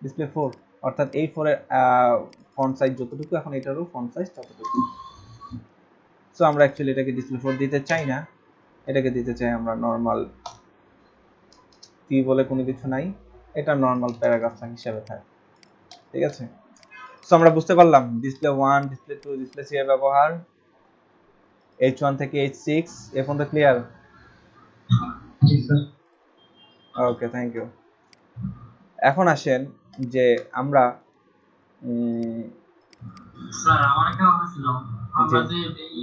ডিসপ্লে ফোর, অর্থাৎ এই ফোরের ফন্ট সাইজ যতটুকু, এখন এটারও ফন্ট সাইজ ততটুকু। সো আমরা অ্যাকচুয়ালি এটাকে ডিসপ্লে ফোর দিতে চাই না, এটাকে দিতে চাই আমরা নর্মাল কি বলে কোনো কিছু নাই, এটা নর্মাল প্যারাগ্রাফ হিসেবে থাকে, ঠিক আছে? সো আমরা বুঝতে পারলাম display one, display two, display three এর ব্যবহার, h1 থেকে h6 এ পর্যন্ত ক্লিয়ার?
জি স্যার।
Okay, thank you. এখন আসেন যে আমরা
স্যার আমার একটা কথা ছিল, আমরা যে এই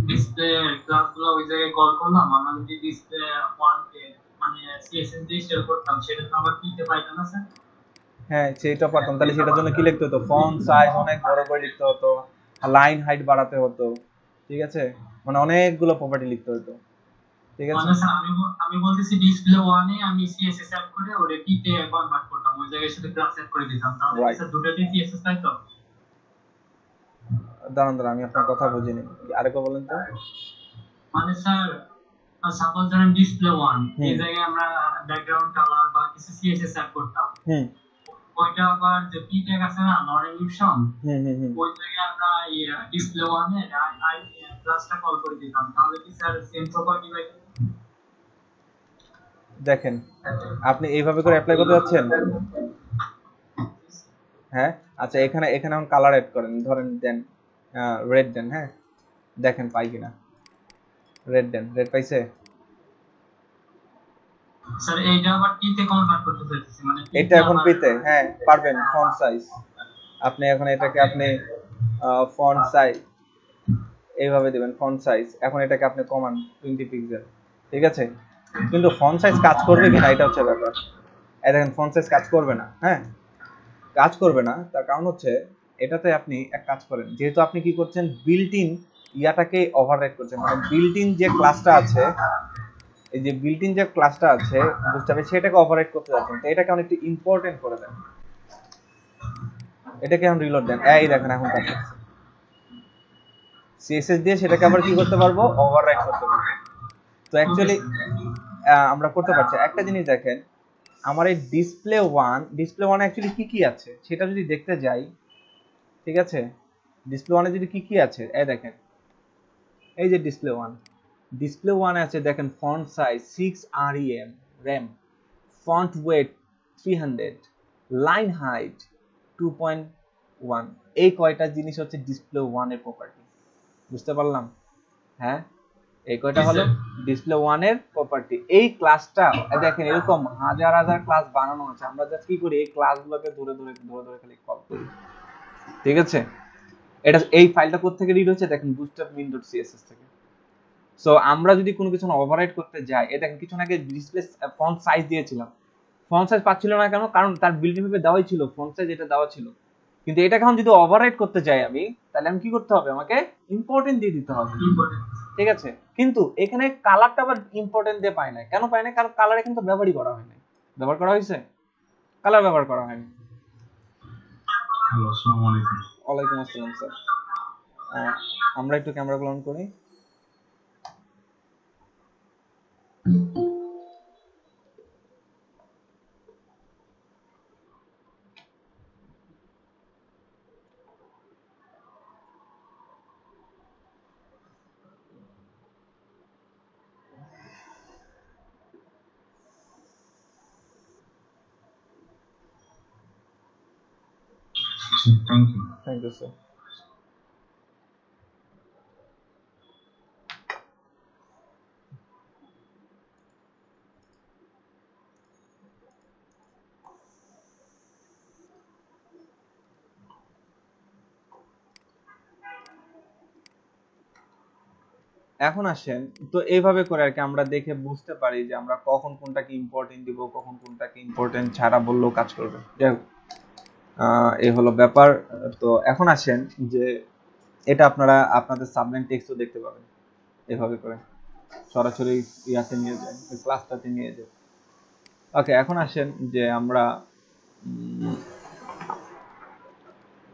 ডিসপ্লে ক্লাসগুলো ওই জায়গায় কল করলাম, আমরা যদি ডিসপ্লে ওয়ান কে মানে সিএসএস দিয়ে সেভ করতাম, সেটা তো আমরা কিনতে পাইতাম না স্যার?
হ্যাঁ সেইটা পারতাম, তাহলে সেটার জন্য কি লিখতে হতো? ফন্ট সাইজ অনেক বড় করে লিখতে হতো, লাইন হাইট বাড়াতে হতো, ঠিক আছে? মানে অনেকগুলো প্রপার্টি লিখতে হতো। ঠিক আছে?
মানে স্যার আমি বলতেছি ডিসপ্লে 1 এ আমি সিএসএস অ্যাড করে ওটা টি তে কনভার্ট করতাম, ওই জায়গায় শুধু ক্লাস অ্যাড করে দিতাম, তাহলে কি
রাইট।
স্যার দুটোতেই সিএসএস পাইতো?
দাঁড়ান দাঁড়ান, আমি আপনার কথা বুঝিনি, আরেকবার বলেন তো।
মানে স্যার সাপোজ ধরেন ডিসপ্লে 1 এই
হুম
জায়গায় আমরা ব্যাকগ্রাউন্ড কালার বা কিছু সিএসএস অ্যাড করতাম,
হুম
ওইটা আবার যে পি ট্যাগ আছে না নন এনক্রিপশন,
হুম হুম হুম
ওই জায়গায় আমরা ডিসপ্লে 1 এ আই ক্লাসটা কল করে দিতাম, তাহলে কি স্যার সেম প্রপার্টি পাইতো?
দেখেন, আপনি এইভাবে করে অ্যাপ্লাই করতে যাচ্ছেন। হ্যাঁ, আচ্ছা, এখানে এখানে এখন কালার অ্যাড করেন, ধরেন দেন রেড দেন। হ্যাঁ, দেখেন পাই কিনা। রেড দেন, রেড পাইছে?
স্যার এইটা আবার টি তে কনভার্ট করতে চাইতেছি, মানে
এটা এখন পেতে, হ্যাঁ পারবেন। ফন্ট সাইজ আপনি এখন এটাকে আপনি ফন্ট সাইজ এইভাবে দিবেন, ফন্ট সাইজ। এখন এটাকে আপনি কমান 20 পিক্সেল, ঠিক আছে? কিন্তু ফন্ট সাইজ কাজ করবে কিনা এটা হচ্ছে ব্যাপার। এই দেখেন ফন্ট সাইজ কাজ করবে না। হ্যাঁ, কাজ করবে না, তার কারণ হচ্ছে এটাতে আপনি এক কাজ করেন, যেহেতু আপনি কি করছেন, বিল্ট ইন ইয়াটাকে ওভাররাইড করছেন, মানে বিল্ট ইন যে ক্লাসটা আছে, এই যে বিল্ট ইন যে ক্লাসটা আছে, বুঝতে হবে, সেটাকে ওভাররাইড করতে যাচ্ছেন। তো এটাকে অনেক ইম্পর্টেন্ট করে দেন, এটাকে এখন রিলোড দেন। এই দেখেন এখন কাজ করছে। সিএসএস দিয়ে সেটাকে আবার কি করতে পারবো, ওভাররাইড করতে পারবো। তো অ্যাকচুয়ালি আমরা করতে পারছি। একটা জিনিস দেখেন, আমার এই ডিসপ্লে ওয়ান অ্যাকচুয়ালি কি কি আছে সেটা যদি দেখতে যাই, ঠিক আছে? ডিসপ্লে ওয়ানে যদি কি কি আছে, এই দেখেন, এই যে ডিসপ্লে ওয়ানে আছে, দেখেন font size 6 RAM, font wait 300, line height 2.1। এই কয়টা জিনিস হচ্ছে ডিসপ্লে ওয়ানের প্রপার্টি, বুঝতে পারলাম? হ্যাঁ, এই কয়টা হলো ডিসপ্লে ওয়ানের প্রপার্টি। এই ক্লাসটা দেখেন, এরকম হাজার হাজার ক্লাস বানানো আছে, আমরা জাস্ট কি করি, এই ক্লাসগুলোকে ধরে ধরে ধরে ধরে খালি কল করি, ঠিক আছে? এটা এই ফাইলটা কোথা থেকে রিড হচ্ছে, দেখেন bootstrap min.css থেকে। সো আমরা যদি কোনো কিছু ওভাররাইট করতে যাই, এই দেখেন কিছু আগে ডিসপ্লে ফন্ট সাইজ দিয়েছিলাম, ফন্ট সাইজ পাচ্ছিল না কেন? কারণ তার বিল্ট ইন ভাবে দেওয়াই ছিল, ফন্ট সাইজ এটা দেওয়া ছিল। কিন্তু এটাকে এখন যদি ওভাররাইট করতে যাই আমি, তাহলে আমি কি করতে হবে, আমাকে ইম্পর্টেন্ট দিয়ে দিতে হবে, ঠিক আছে? কিন্তু এখানে কালারটা আবার ইম্পর্টেন্ট দিয়ে পায় না। কেন পায় না? কারণ কালার এখানে তো ব্যবহারই করা হয় না। ব্যবহার করা হয়েছে? কালার ব্যবহার করা হয়নি।
হ্যালো, আসসালামু আলাইকুম।
ওয়ালাইকুম আসসালাম স্যার। আমরা একটু ক্যামেরাগুলো অন করি।
Thank you.
Thank you sir. এখন আসেন, তো এইভাবে করে আর কি আমরা দেখে বুঝতে পারি যে আমরা কখন কোনটাকে ইম্পর্টেন্ট দিব, কখন কোনটাকে ইম্পর্টেন্ট ছাড়া বললেও কাজ করবে। যাই হোক, এই হলো ব্যাপার। তো এখন আসেন যে এটা আপনারা আপনাদের সাবমেইন টেক্সটও দেখতে পাবেন এভাবে করে, সরাসরি ইয়াতে নিয়ে যায়, ক্লাসটাতে নিয়ে যায়। ওকে, এখন আসেন যে আমরা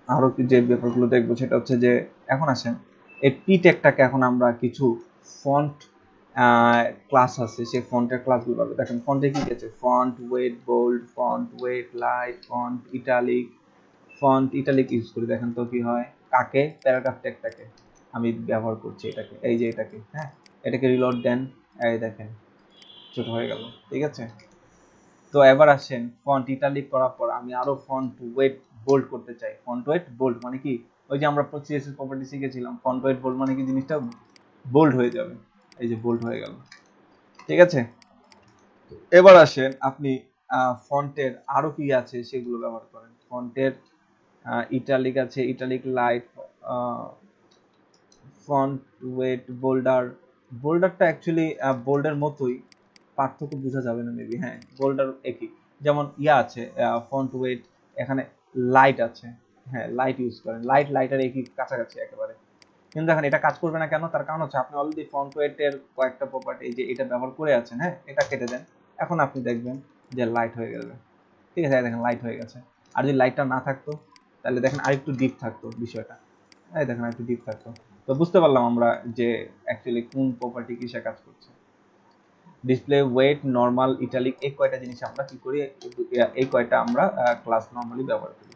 আরো যে ব্যাপারগুলো দেখবো, সেটা হচ্ছে যে এখন আসেন এই পি ট্যাগটাকে এখন আমরা কিছু ফন্ট ক্লাস আছে, সেই ফন্টের ক্লাসগুলো পাবে। দেখেন ফন্টে কি আছে, font weight bold, font weight light, font italic use করি। দেখেন তো কি হয়, কাকে, প্যারাগ্রাফ ট্যাগটাকে আমি ব্যবহার করছি, এটাকে, এই যে এটাকে, হ্যাঁ, এটাকে রিলোড দেন, এই দেখেন ছোট হয়ে গেল, ঠিক আছে? তো এবার আসেন ফন্ট ইটালিক করার পর আমি আরো ফন্ট ওয়েট বোল্ড করতে চাই। ফন্ট ওয়েট বোল্ড মানে কি, ওই যে আমরা সিএসএস প্রপার্টি শিখেছিলাম, ফন্ট ওয়েট বোল্ড মানে কি, জিনিসটা বোল্ড হয়ে যাবে। এই যে বোল্ড হয়ে গেল, ঠিক আছে? এবার আসেন আপনি ফন্টের আরো কি আছে সেগুলো ব্যবহার করেন। ফন্টের ইটালিক আছে, ইটালিক লাইট, ফন্ট ওয়েট বোল্ডারটা অ্যাকচুয়ালি বোল্ডের মতোই, পার্থক্য বোঝা যাবে না মেবি। হ্যাঁ, বোল্ডার একই, যেমন ইয়া আছে ফন্ট ওয়েট, এখানে লাইট আছে, হ্যাঁ লাইট ইউজ করেন, লাইটার একই কাছাকাছি একেবারে। কিন্তু দেখেন এটা কাজ করবে না কেন, তার কারণ হচ্ছে আপনি অলরেডি ফ্রন্ট ওয়েটের কয়েকটা প্রপার্টি যে এটা ব্যবহার করে আছেন, হ্যাঁ এটা কেটে দেন, এখন আপনি দেখবেন যে লাইট হয়ে গেছে, ঠিক আছে দেখেন লাইট হয়ে গেছে। আর যদি লাইটটা না থাকতো তাহলে দেখেন আরেকটু ডিপ থাকতো বিষয়টা, এই দেখেন আরেকটু ডিপ থাকতো। তো বুঝতে পারলাম আমরা যে অ্যাকচুয়ালি কোন প্রপার্টি কিসে কাজ করছে। ডিসপ্লে, ওয়েট, নরমাল, ইটালিক, এই কয়টা জিনিস আমরা কি করি, এই কয়টা আমরা ক্লাস নরমালি ব্যবহার করি।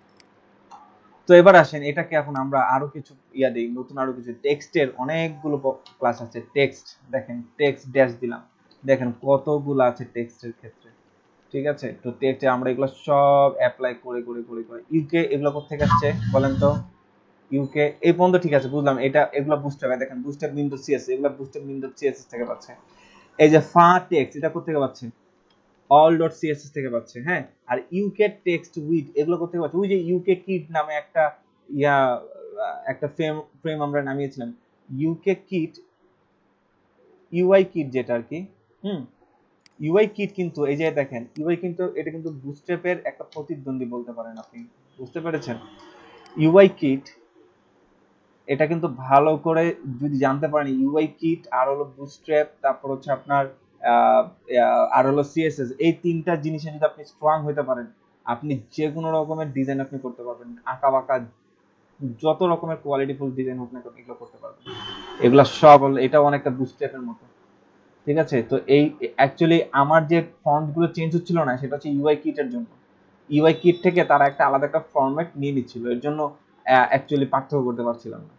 তো এবার আসেন এটাকে এখন আমরা আরো কিছু দেই, নতুন আরো কিছু টেক্সটের অনেকগুলো ক্লাস আছে। টেক্সট দেখেন, টেক্সট ড্যাশ দিলাম, দেখেন কতগুলো আছে টেক্সটের ক্ষেত্রে, ঠিক আছে। তো টেক্সটে আমরা এগুলো সব অ্যাপ্লাই করে করে করে করে ইউকে এগুলো কোথেকে আসছে বলেন তো, ইউকে এই পর্যন্ত ঠিক আছে বুঝলাম, এটা এগুলো বুস্টআপ, দেখেন বুস্টআপ উইন্ডোজ সিএসএস, এগুলো বুস্টআপ উইন্ডোজ সিএসএস থেকে পাচ্ছে। এই যে ফা টেক্সট এটা কোথেকে পাচ্ছে, all.css থেকে পাচ্ছে, হ্যাঁ। আর ইউকে টেক্সট উইথ এগুলো কোথেকে পাচ্ছে, ওই যে ইউকে কিট নামে একটা একটা ফ্রেম আমরা নামিয়েছিলাম, ইউকে কিট, ইউআই কিট যেটা আর কি, ইউআই কিট কিন্তু এই যে দেখেন ইউআই কিন্তু এটা কিন্তু বুস্ট্র্যাপের একটা প্রতিদ্বন্দ্বী বলতে পারেন আপনি, বুঝতে পেরেছেন। ইউআই কিট এটা কিন্তু ভালো করে যদি জানতে পারেন, ইউআই কিট আর হলো বুস্ট্র্যাপ, তারপর হচ্ছে আপনার আর হলো সিএসএস, এই তিনটা জিনিসে যদি আপনি স্ট্রং হতে পারেন, আপনি যে কোনো রকমের ডিজাইন আপনি করতে পারবেন, আঁকা বাঁকা যত রকমের কোয়ালিটিফুল ডিজাইন হোক না কেন এগুলো করতে পারবেন। এগুলো সব এটা অনেকটা বুস্ট্র্যাপের মতো, ঠিক আছে। তো এই অ্যাকচুয়ালি আমার যে ফন্ট গুলো চেঞ্জ হচ্ছিল না সেটা হচ্ছে ইউআই কিটের জন্য, ইউআই কিট থেকে তারা একটা আলাদা একটা ফরম্যাট নিয়ে নিচ্ছিল, এর জন্য অ্যাকচুয়ালি পার্থক্য করতে পারছিলাম না,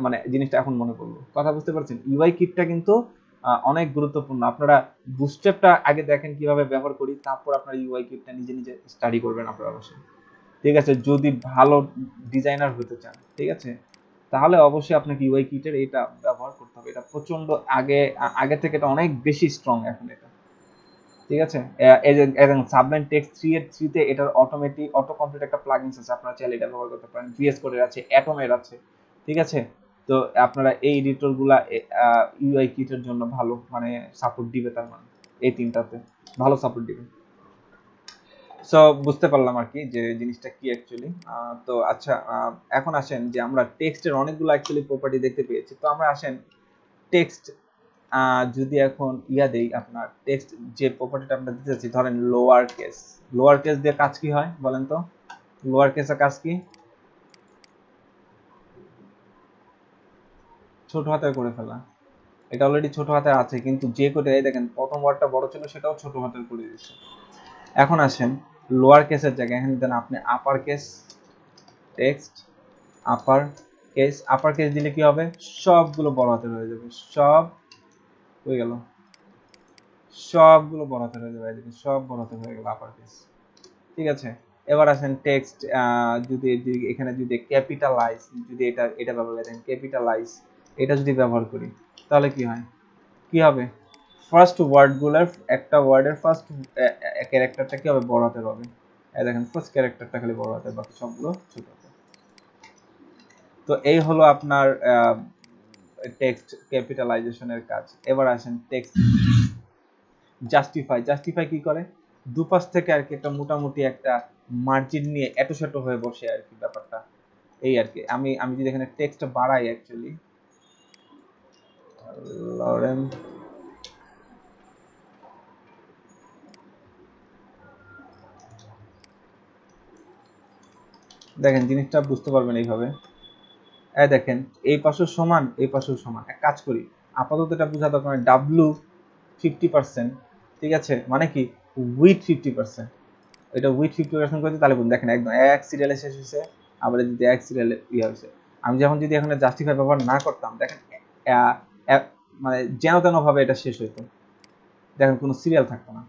মানে জিনিসটা এখন মনে পড়লো, কথা বুঝতে পারছেন। ইউআই কিটটা কিন্তু অনেক গুরুত্বপূর্ণ, আপনারা বুস্ট্র্যাপটা আগে দেখেন কিভাবে ব্যবহার করি, তারপর আপনারা ইউআই কিটটা নিজে নিজে স্টাডি করবেন আপনারা অবশ্যই, ঠিক আছে, যদি ভালো ডিজাইনার হতে চান, ঠিক আছে, তাহলে অবশ্যই আপনাকে ইউআই কিটের এটা ব্যবহার করতে হবে। এটা প্রচন্ড আগে থেকে এটা অনেক বেশি স্ট্রং এখন এটা, ঠিক আছে। এই যে সাবলাইম টেক্সট 3 এর 3 তে এটার অটো কমপ্লিট একটা প্লাগইনস আছে, আপনারা চাইলে এটা ব্যবহার করতে পারেন। ভিএস কোডের আছে, অ্যাটমের আছে, ঠিক আছে। তো আপনারা এই এডিটরগুলা ইউআই কিটের জন্য ভালো মানে সাপোর্ট দিবে, তার মানে এই তিনটাতে ভালো সাপোর্ট দিবে। সো বুঝতে পারলাম আর কি যে জিনিসটা কি অ্যাকচুয়ালি। তো আচ্ছা, এখন আসেন যে আমরা টেক্সটের অনেকগুলো অ্যাকচুয়ালি প্রপার্টি দেখতে পেয়েছি। তো আমরা আসেন টেক্সট যদি এখন দেই, আপনার টেক্সট যে প্রপার্টিটা আমরা দিতেছি, ধরেন লোয়ার কেস দিয়ে কাজ কি হয় বলেন তো, লোয়ার কেসের কাজ কি, ছোট হাতের করে ফেলা। এটা অলরেডি ছোট হাতের আছে, কিন্তু যে কোডে দেখেন প্রথম ওয়ার্ডটা বড় ছিল সেটাও ছোট হাতের করে দিচ্ছে। এখন আসেন লোয়ার কেসের জায়গায় এখানে দেন আপনি upper case, text upper case দিলে কি হবে, সবগুলো বড় হাতের হয়ে যাবে, সব হয়ে গেল, সবগুলো বড় হাতের হয়ে যাবে, সব বড় হাতের হয়ে গেল আপার কেস, ঠিক আছে। এবার আসেন টেক্সট যদি এখানে যদি ক্যাপিটালাইজ, যদি এটা ব্যবহার করেন ক্যাপিটালাইজ, এটা যদি ব্যবহার করি তাহলে কি হয়, কি হবে, ফার্স্ট ওয়ার্ডগুলোর একটা ওয়ার্ডের ফার্স্ট ক্যারেক্টারটা কি হবে, বড় হাতের হবে। এই দেখেন ফার্স্ট ক্যারেক্টারটা খালি বড় হাতের, বাকি সবগুলো ছোট হাতের। তো এই হলো আপনার টেক্সট ক্যাপিটালাইজেশনের কাজ। এবার আসেন টেক্সট জাস্টিফাই কি করে, দুপাশ থেকে আর কি একটা মোটামুটি একটা মার্জিন নিয়ে এটো সেটো হয়ে বসে আর কি ব্যাপারটা, এই আর কি। আমি যদি এখানে টেক্সট বাড়াই অ্যাকচুয়ালি, লরেন দেখেন জিনিসটা বুঝতে পারবেন এইভাবে, এই দেখেন এই পাশেও সমান এই পাশেও সমান। এক কাজ করি, আপাতত এটা বোঝা দরকার, ডাব্লু 50%, ঠিক আছে, মানে কি উইথ 50%, এটা উইথ 50% করে তাহলে বলুন দেখেন একদম এক সিরিয়ালে শেষ হয়েছে, আবার যদি এক সিরিয়ালে হয়েছে। আমি যখন যদি এখানে জাস্টিফাই ব্যবহার না করতাম, দেখেন মানে যেন তেন ভাবে এটা শেষ হইতো, দেখেন কোনো সিরিয়াল থাকতো না।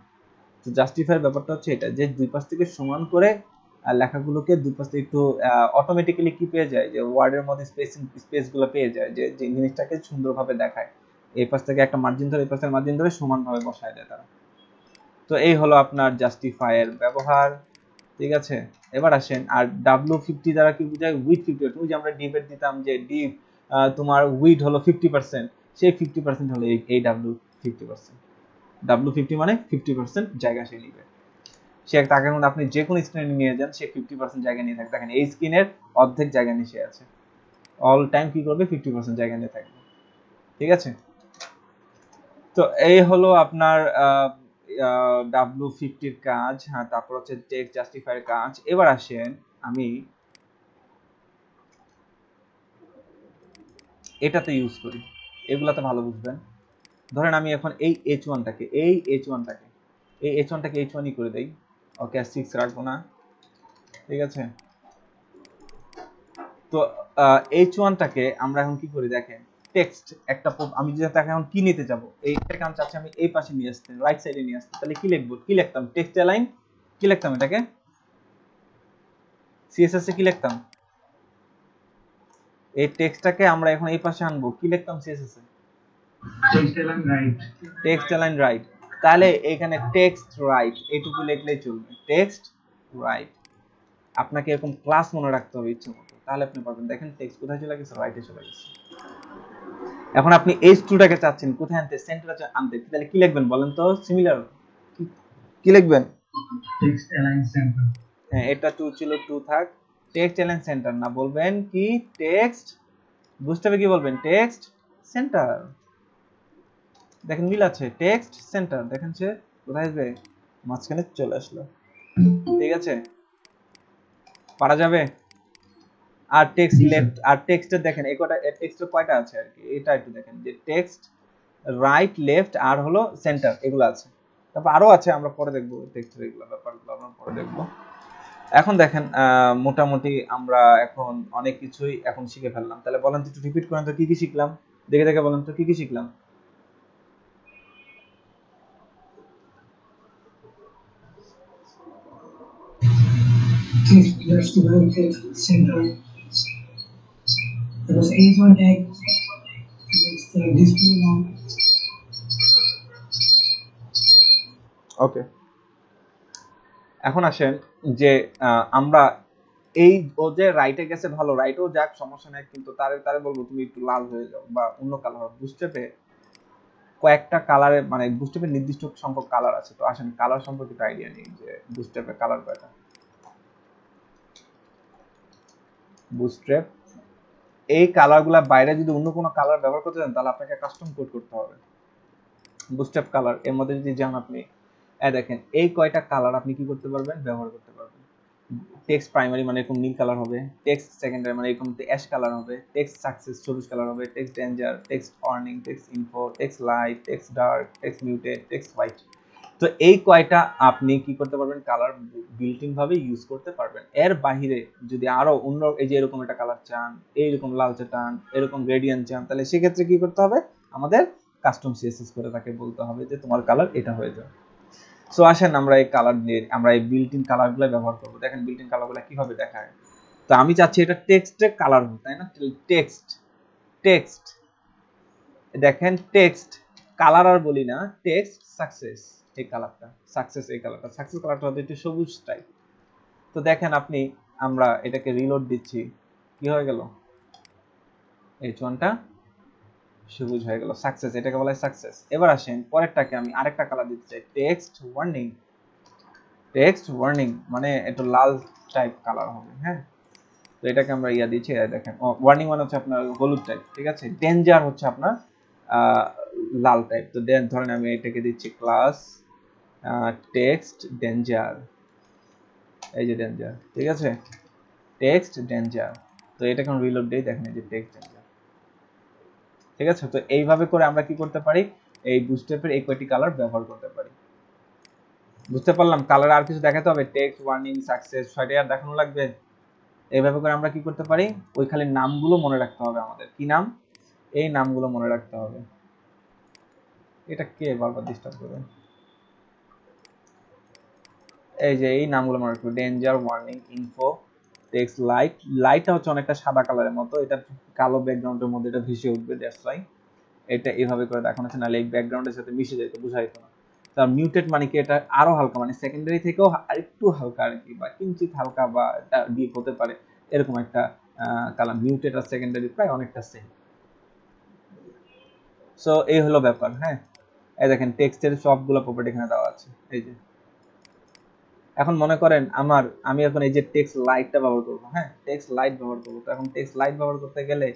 তো জাস্টিফাই ব্যাপারটা হচ্ছে এটা, যে দুই পাশ থেকে সমান করে লেখাগুলোকে দুই পাশ থেকে একটু অটোমেটিক্যালি কি পেয়ে যায়, যে ওয়ার্ডের মধ্যে স্পেসগুলো পেয়ে যায়, যে জিনিসটাকে সুন্দরভাবে দেখায়, এই পাশ থেকে একটা মার্জিন ধরে এই পাশের মার্জিন ধরে সমানভাবে বসায় দেয় তারা। তো এই হলো আপনার জাস্টিফাইয়ের ব্যবহার, ঠিক আছে। এবার আসেন আর W50 দ্বারা কি বোঝায়, উইথ 50%। ওই যে আমরা ডিভেট দিতাম যে ডিভ তোমার উইথ হলো 50%, সেই 50% হলো এই W50%। W50 মানে 50% জায়গা সে নিবে, সে তাকে মধ্যে আপনি যে কোনো স্ক্রিনে নিয়ে যান সে 50% জায়গা নিয়ে থাকে, দেখেন এই স্ক্রিনের অর্ধেক জায়গা নিয়ে সে আছে, অল টাইম কি করবে 50% জায়গা নিয়ে থাকবে। ঠিক আছে, তো এই হলো আপনার W50 এর কাজ। হ্যাঁ, তারপর হচ্ছে টেক্সট জাস্টিফায়ার কাজ। এবার আসেন আমি এটাতে ইউজ করি, এগুলাতে ভালো বুঝবেন। ধরেন আমি এখন এই H1টাকে H1ই করে দেই। ওকে, 6 রাখবো না। ঠিক আছে, তো H1টাকে আমরা এখন কি করি দেখেন, টেক্সট একটা আমি যদি তাকে এখন কি নিতে যাব, এইটাকে আমি চাচ্ছি আমি এই পাশে নিয়ে আসতে, রাইট সাইডে নিয়ে আসতে, তাহলে কি লিখবো, কি লিখতাম, টেক্সট অ্যালাইন কি লিখতাম, এটাকে সিএসএস এ কি লিখতাম, এই টেক্সটটাকে আমরা এখন এই পাশে আনবো, কি লিখতাম সিএসএস এ,
text align right.
Text align right. তাহলে এখানে টেক্সট রাইট এইটুকু লিখলেই চলবে, টেক্সট রাইট। আপনাকে এরকম ক্লাস মনে রাখতে হবে ইচ্ছে মতো, তাহলে আপনি পারবেন। দেখেন টেক্সট কোথায় চলে গেছে, রাইটে চলে গেছে। এখন আপনি H2টাকে চাচ্ছেন কোথায় আনতে, সেন্টারে আনতে, তাহলে কি লিখবেন বলেন তো, সিমিলার কি লিখবেন,
টেক্সট অ্যালাইন সেন্টার।
হ্যাঁ, এটা 2 ছিল, 2 থাক, টেক্সট অ্যালাইন সেন্টার না, বলবেন কি টেক্সট, বুঝতে হবে কি বলবেন, টেক্সট সেন্টার। দেখেন মিল আছে, টেক্সট সেন্টার, দেখেন সে কোথায় আসবে, মাঝখানে চলে আসলো। ঠিক আছে, পারা যাবে। আর টেক্সট লেফট, আর টেক্সটে দেখেন এই কয়টা টেক্সটের কয়টা আছে আর কি, এটা একটু দেখেন যে টেক্সট রাইট লেফট আর হলো সেন্টার, এগুলো আছে। তারপর আরো আছে, আমরা পরে দেখবো টেক্সটের এগুলো ব্যাপারগুলো আমরা পরে দেখবো। এখন দেখেন মোটামুটি আমরা এখন অনেক কিছুই এখন শিখে ফেললাম। তাহলে বলেন তো, একটু রিপিট করেন তো কি কি শিখলাম, দেখে দেখে বলেন তো কি কি শিখলাম।
Text to the text center. There was H1 tag. Display now.
ওকে, এখন আসেন যে আমরা এই ও যে রাইটে গেছে ভালো, রাইটও যাক সমস্যা নাই, কিন্তু তারে তারে বলবো তুমি একটু লাল হয়ে যাও বা অন্য কালার হবে। বুস্টেপে কয়েকটা কালারে মানে বুস্টেপের নির্দিষ্ট সংখ্যক কালার আছে, তো আসেন কালার সম্পর্কে একটা আইডিয়া নেই যে বুস্টেপে কালার কয়টা। বুস্ট্র্যাপ এই কালারগুলা বাইরে যদি অন্য কোনো কালার ব্যবহার করতে চান তাহলে আপনাকে কাস্টম কোড করতে হবে। বুস্ট্র্যাপ কালার এর মধ্যে যদি যান আপনি, দেখেন এই কয়টা কালার আপনি কি করতে পারবেন, ব্যবহার করতে পারবেন। টেক্সট প্রাইমারি মানে এরকম নীল কালার হবে, টেক্সট সেকেন্ডারি মানে এরকম অ্যাশ কালার হবে, টেক্সট সাকসেস সবুজ কালার হবে, text danger, text warning, text info, text light, text dark, text muted, text white. তো এই কয়টা আপনি কি করতে পারবেন, কালার বিল্ট ইন ভাবে ইউজ করতে পারবেন। এর বাহিরে যদি আরো অন্য এই যে এরকম একটা কালার চান, এইরকম লালচে চান, এরকম গ্রেডিয়েন্ট চান, তাহলে সেক্ষেত্রে কি করতে হবে, আমাদের কাস্টম সিএসএস করে তাকে বলতে হবে যে তোমার কালার এটা হয়ে যাবে। সো আসেন আমরা এই কালার দিয়ে আমরা এই বিল্ট ইন কালারগুলো ব্যবহার করব। দেখেন বিল্ট ইন কালারগুলো কিভাবে দেখায়। তো আমি চাচ্ছি এটা টেক্সটে কালার হোক, তাই না, টেক্সট টেক্সট দেখেন টেক্সট কালার আর বলি না, টেক্সট সাকসেস এই কালারটা, সাকসেস এই কালারটা, সাকসেস কালারটা হচ্ছে একটু সবুজ টাইপ। তো দেখেন আপনি, আমরা এটাকে রিলোড দিচ্ছি, কি হয়ে গেল, H1টা সবুজ হয়ে গেল, সাকসেস, এটাকে বলা হয় সাকসেস। এবার আসেন পরেরটাকে আমি আরেকটা কালার দিতে চাই, টেক্সট ওয়ার্নিং, টেক্সট ওয়ার্নিং মানে একটু লাল টাইপ কালার হবে। হ্যাঁ, তো এটাকে আমরা ইয়া দিচ্ছি, দেখেন ওয়ার্নিং মানে হচ্ছে আপনার হলুদ টাইপ, ঠিক আছে, ডেঞ্জার হচ্ছে আপনার লাল টাইপ। তো ধরেন আমি এটাকে দিচ্ছি ক্লাস টেক্সট ডেঞ্জার, এই যে ডেঞ্জার, ঠিক আছে, টেক্সট ডেঞ্জার। তো এটাকে আমরা রিলোড দেই, দেখেন এই যে টেক্সট ডেঞ্জার, ঠিক আছে। তো এইভাবে করে আমরা কি করতে পারি, এই বুস্ট্র্যাপের এই কয়টি কালার ব্যবহার করতে পারি। বুঝতে পারলাম, কালার আর কিছু দেখাতে হবে, টেক্সট ওয়ার্নিং সাকসেস ছয়টা আর দেখানো লাগবে। এইভাবে করে আমরা কি করতে পারি, ওই খালি নামগুলো মনে রাখতে হবে আমাদের, কি নাম, এই নামগুলো মনে রাখতে হবে। এটা কে বারবার ডিস্টার্ব করবে, এই যে এই নামগুলো মনে রাখতে হবে, danger, warning, info, text light, লাইটটা হচ্ছে অনেকটা সাদা কালারের মতো, এটা কালো ব্যাকগ্রাউন্ডের মধ্যে এটা ভেসে উঠবে, দ্যাটস ওয়াই এটা এইভাবে করে দেখানো হচ্ছে, নাহলে এই ব্যাকগ্রাউন্ডের সাথে মিশে যেত, বুঝাইতো না। তার মিউটেড মানে কি, এটা আরো হালকা, মানে সেকেন্ডারি থেকেও আরেকটু হালকা আর কি, বা কিঞ্চিত হালকা বা ডিপ হতে পারে, এরকম একটা কালার। মিউটেড আর সেকেন্ডারি প্রায় অনেকটা সেম। সো এই হলো ব্যাপার। হ্যাঁ, এই দেখেন টেক্সটের সবগুলো প্রপার্টি এখানে দেওয়া আছে, এই যে এখন মনে করেন আমি এখন এই যে টেক্সট লাইটটা ব্যবহার করবো, হ্যাঁ টেক্সট লাইট ব্যবহার করবো। তো এখন টেক্সট লাইট ব্যবহার করতে গেলে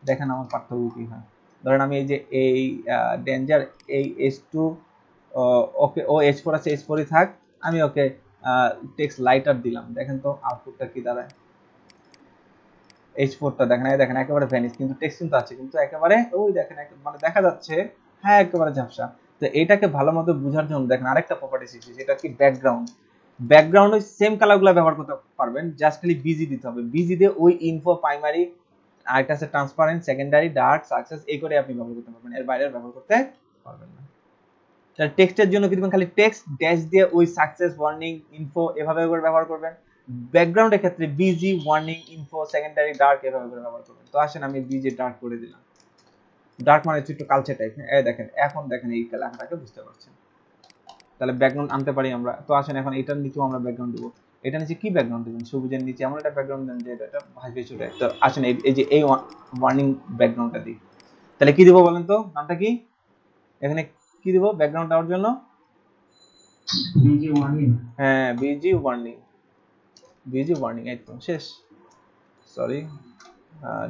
দেখেন আমার পার্থক্য কি হয়। ধরেন আমি এই যে এই ডেঞ্জার এই H2 ওকে ও H4 আছে, H4ই থাক, আমি ওকে টেক্সট লাইটার দিলাম। দেখেন তো আউটপুটটা কি দাঁড়ায়। H4টা দেখেন, এই দেখেন একেবারে ভ্যানিশ, কিন্তু টেক্সট কিন্তু আছে, কিন্তু একেবারে ওই দেখেন মানে দেখা যাচ্ছে হ্যাঁ একেবারে ঝাপসা। তো এটাকে ভালো মতো বোঝার জন্য দেখেন আরেকটা প্রপার্টি শিখছি, সেটা কি ব্যাকগ্রাউন্ড। ব্যাকগ্রাউন্ডে সেম কালারগুলো ব্যবহার করতে পারবেন, জাস্ট খালি বিজি দিতে হবে। বিজি দিয়ে ওই ইনফো প্রাইমারি, আরেকটা আছে ট্রান্সপারেন্ট, সেকেন্ডারি, ডার্ক, সাকসেস, এই করে আপনি ব্যবহার করতে পারবেন, এর বাইরে ব্যবহার করতে পারবেন না। তাহলে টেক্সটের জন্য কি দিবেন, খালি টেক্সট ড্যাশ দিয়ে ওই সাকসেস, ওয়ার্নিং, ইনফো এভাবে করে ব্যবহার করবেন। ব্যাকগ্রাউন্ডের ক্ষেত্রে busy, warning, info, secondary, dark এভাবে করে ব্যবহার করবেন। তো আসেন আমি বিজি ডার্ক করে দিলাম। ডার্ক মানে একটু কালচে টাইপ। এই দেখেন এখন দেখেন এই লেখাটাকে বুঝতে পারছেন। তাহলে ব্যাকগ্রাউন্ড আনতে পারি আমরা। তো আসেন এখন এটার নিচেও আমরা ব্যাকগ্রাউন্ড দেবো। এটা নিচে কি ব্যাকগ্রাউন্ড দেবেন, সবুজের নিচে এমন একটা ব্যাকগ্রাউন্ড দেন যে এটা ভাসবে ছুটে। তো আসেন এই যে এই ওয়ার্নিং ব্যাকগ্রাউন্ডটা দিই। তাহলে কি দিব বলেন তো, নামটা কি এখানে কি দিব ব্যাকগ্রাউন্ড দেওয়ার জন্য?
Busy warning.
হ্যাঁ বিজি ওয়ার্নিং, বিজি ওয়ার্নিং একদম শেষ। Sorry,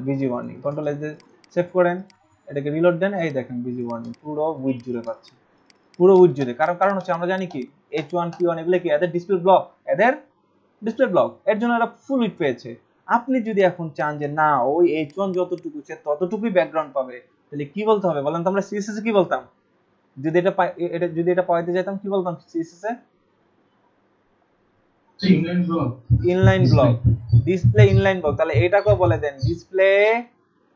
busy warning. Control S দিয়ে সেভ করেন, এটাকে রিলোড দেন, এই দেখেন বিজি ওয়ার্নিং পুরো উইথ জুড়ে পাচ্ছে, পুরো উইথ জুড়ে। কারণ হচ্ছে আমরা জানি কি H1 P1 এগুলো কি এদের ডিসপ্লে ব্লক, এদের ডিসপ্লে ব্লক, এর জন্য এরা ফুল উইথ পেয়েছে। আপনি যদি এখন চান যে না ওই H1 যতটুকু সে ততটুকুই ব্যাকগ্রাউন্ড পাবে, তাহলে কি বলতে হবে বলেন তো? আমরা CSS এ কি বলতাম যদি এটা পাইতে যেতাম, কি বলতাম CSS এ?
Inline block.
Inline block, display inline block. তাহলে এটাকেও বলে দেন ডিসপ্লে,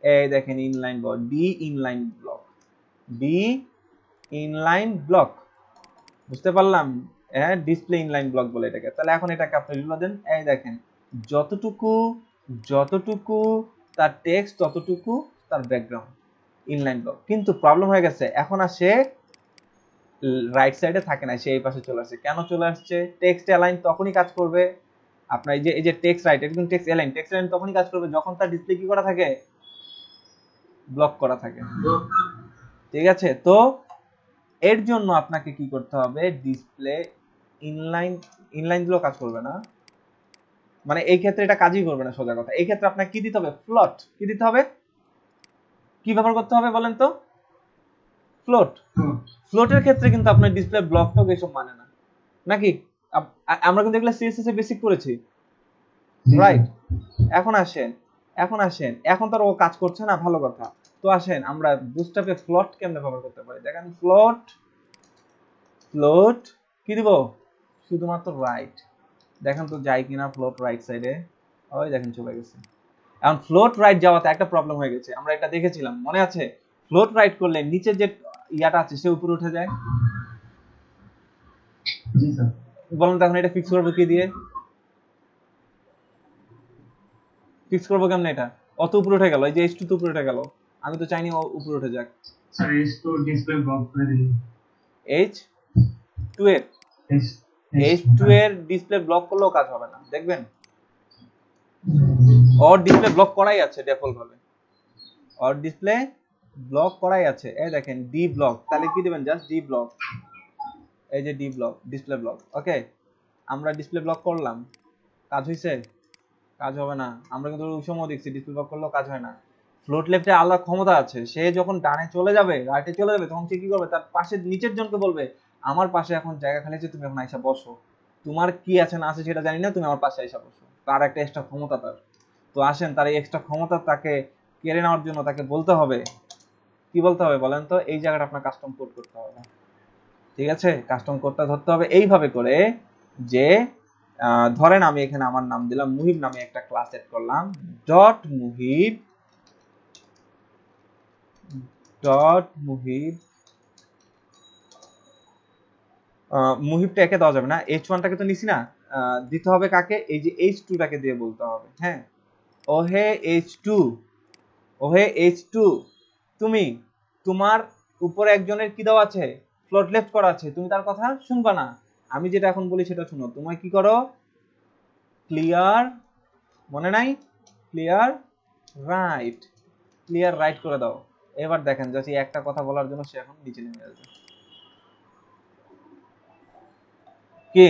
এই দেখেন inline block, D inline block, D inline block. বুঝতে পারলাম? হ্যাঁ ডিসপ্লে ইনলাইন ব্লক বলে এটাকে। তাহলে এখন এটাকে আপনি রিলোড দেন, এই দেখেন যতটুকু যতটুকু তার টেক্সট ততটুকু তার ব্যাকগ্রাউন্ড, ইনলাইন ব্লক। কিন্তু প্রবলেম হয়ে গেছে, এখন আসে রাইট সাইডে থাকে না, সে এই পাশে চলে আসছে। কেন চলে আসছে? টেক্সট অ্যালাইন তখনই কাজ করবে আপনার এই যে টেক্সট রাইট, এটা কিন্তু টেক্সট অ্যালাইন তখনই কাজ করবে যখন তার ডিসপ্লে কি করা থাকে, ব্লক করা থাকে। ঠিক আছে, তো এর জন্য আপনাকে কি করতে হবে, ডিসপ্লে ইনলাইন গুলো কাজ করবে না, মানে এই ক্ষেত্রে এটা কাজই করবে না সোজা কথা। এই ক্ষেত্রে আপনাকে কি দিতে হবে, ফ্লোট। কি দিতে হবে, কি ব্যবহার করতে হবে বলেন তো? ফ্লোট। ফ্লোটের ক্ষেত্রে কিন্তু আপনার ডিসপ্লে ব্লক টক এসব মানে না, নাকি? আমরা কিন্তু এগুলো সিএসএস এ বেসিক করেছি, রাইট? এখন আসেন এখন তো আর ও কাজ করছে না, ভালো কথা। তো আসেন আমরা বুটস্ট্র্যাপে ফ্লোট কেমনে ব্যবহার করতে পারি। দেখেন ফ্লোট কি দিব, শুধুমাত্র রাইট। দেখেন তো যাই কিনা ফ্লোট রাইট সাইডে, ওই দেখেন চলে গেছে। এখন ফ্লোট রাইট যাওয়াতে একটা প্রবলেম হয়ে গেছে, আমরা এটা দেখেছিলাম মনে আছে? ফ্লোট রাইট করলে নিচে যে ইয়াটা আছে সে উপরে উঠে যায়।
জি স্যার।
বলেন তো এখন এটা ফিক্স করবো কি দিয়ে? ফিক্স করবো কেমনে এটা? অত উপরে উঠে গেল, এই যে H2 তো উপরে উঠে গেল, আমি তো চাইনি ও উপরে উঠে যাক।
স্যার H2 ডিসপ্লে ব্লক করে দিন।
H2 এর ডিসপ্লে ব্লক করলেও কাজ হবে না, দেখবেন ওর ডিসপ্লে ব্লক করাই আছে ডিফল্ট ভাবে, ওর ডিসপ্লে ব্লক করাই আছে। এই দেখেন ডি ব্লক, তাহলে কি দিবেন, জাস্ট ডি ব্লক, এই যে ডি ব্লক ডিসপ্লে ব্লক। ওকে, আমরা ডিসপ্লে ব্লক করলাম, কাজ হইছে? কাজ হবে না। আমরা কিন্তু ওই সময় দেখছি ডিসপ্লে ব্লক করলেও কাজ হয় না। ফ্লোট লেফটে আলাদা ক্ষমতা আছে, সে যখন ডানে চলে যাবে, রাইটে চলে যাবে, তখন সে কি করবে, তার পাশে নিচের জনকে বলবে আমার পাশে এখন জায়গা খালি আছে, তুমি এখন আইসা বসো, তোমার কি আছে না আছে সেটা জানি না, তুমি আমার পাশে আইসা বসো। তার একটা এক্সট্রা ক্ষমতা তার। তো আসেন তার এই এক্সট্রা ক্ষমতা তাকে কেড়ে নেওয়ার জন্য তাকে বলতে হবে, কি বলতে হবে বলেন তো? এই জায়গাটা আপনার কাস্টম কোড করতে হবে। ঠিক আছে, কাস্টম কোডটা ধরতে হবে এইভাবে করে যে ধরেন আমি এখানে আমার নাম দিলাম মুহিব, নামে একটা ক্লাস এড করলাম, ডট মুহিব মুহিবটা একে দেওয়া যাবে না, H1 টাকে তো নিছি না, দিতে হবে কাকে, এই যে H2 টাকে দিয়ে বলতে হবে। হ্যাঁ, ওহে H2 তুমি, তোমার উপরে একজনের কি দেওয়া আছে, ফ্লোট লেফট করা আছে, তুমি তার কথা শুনবা না, আমি যেটা এখন বলি সেটা শুনো। তোমায় কি করো, ক্লিয়ার, মনে নাই, ক্লিয়ার রাইট করে দাও। এবার দেখেন যে একটা কথা বলার জন্য সে এখন নিচে নেমে আসবে। কি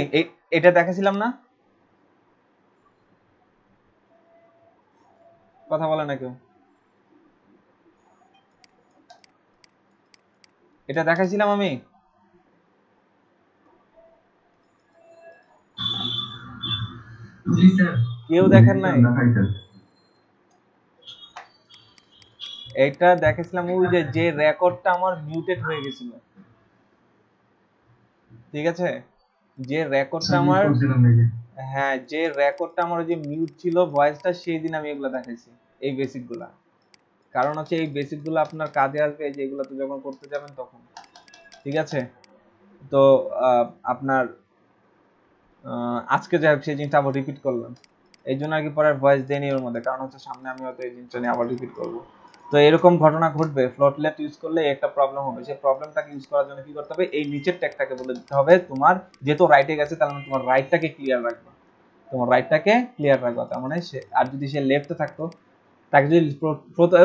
এটা দেখাছিলাম না, কথা বলে না কেউ। এটা দেখাইছিলাম আমি,
জি স্যার।
কেউ দেখেন নাই? এটা দেখেছিলাম ওই যে রেকর্ডটা আমার মিউটেড হয়ে গেছিল, ঠিক আছে, যে রেকর্ডটা আমার, হ্যাঁ যে রেকর্ডটা আমার যে মিউট ছিল ভয়েসটা, সেই দিন আমি এগুলো দেখাইছি, এই বেসিক গুলা। কারণ হচ্ছে এই বেসিক গুলো আপনার কাজে আসবে যেগুলো তো যখন করতে যাবেন তখন, ঠিক আছে। তো আপনার আজকে যাই হোক সেই জিনিসটা আবার রিপিট করলাম, এই জন্য আর কি পরে ভয়েস দেয়নি ওর মধ্যে, কারণ হচ্ছে সামনে আমি হয়তো এই জিনিসটা নিয়ে আবার রিপিট করবো। তো এরকম ঘটনা ঘটবে, ফ্লোটলেট ইউজ করলে একটা প্রবলেম হবে। সেই প্রবলেমটাকে ইউজ করার জন্য কি করতে হবে, এই নিচের ট্যাগটাকে বলে দিতে হবে তোমার যেহেতু রাইটে গেছে, তার মানে তোমার রাইটটাকে ক্লিয়ার রাখবে, তোমার রাইটটাকে ক্লিয়ার রাখবে। তার মানে সে, আর যদি সে লেফটে থাকতো, তাকে যদি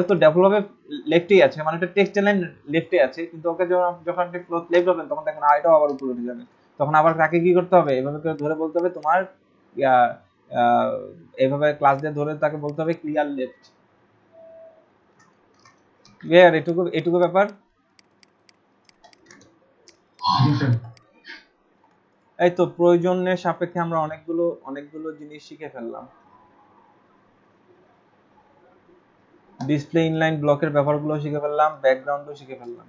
তো ডেভেলপে লেফটেই আছে, মানে এটা টেক্সট লাইন লেফটে আছে, কিন্তু ওকে যখন লেফট হবেন তখন দেখেন আইটাও আবার উপরে উঠে যাবে, তখন আবার তাকে কি করতে হবে, এভাবে করে ধরে বলতে হবে তোমার এইভাবে ক্লাস দিয়ে ধরে তাকে বলতে হবে ক্লিয়ার লেফট। ক্লিয়ার? এটুকু এটুকু ব্যাপার। এই তো প্রয়োজনের সাপেক্ষে আমরা অনেকগুলো জিনিস শিখে ফেললাম। ডিসপ্লে ইনলাইন ব্লকের ব্যাপারগুলো শিখে ফেললাম, ব্যাকগ্রাউন্ডও শিখে ফেললাম।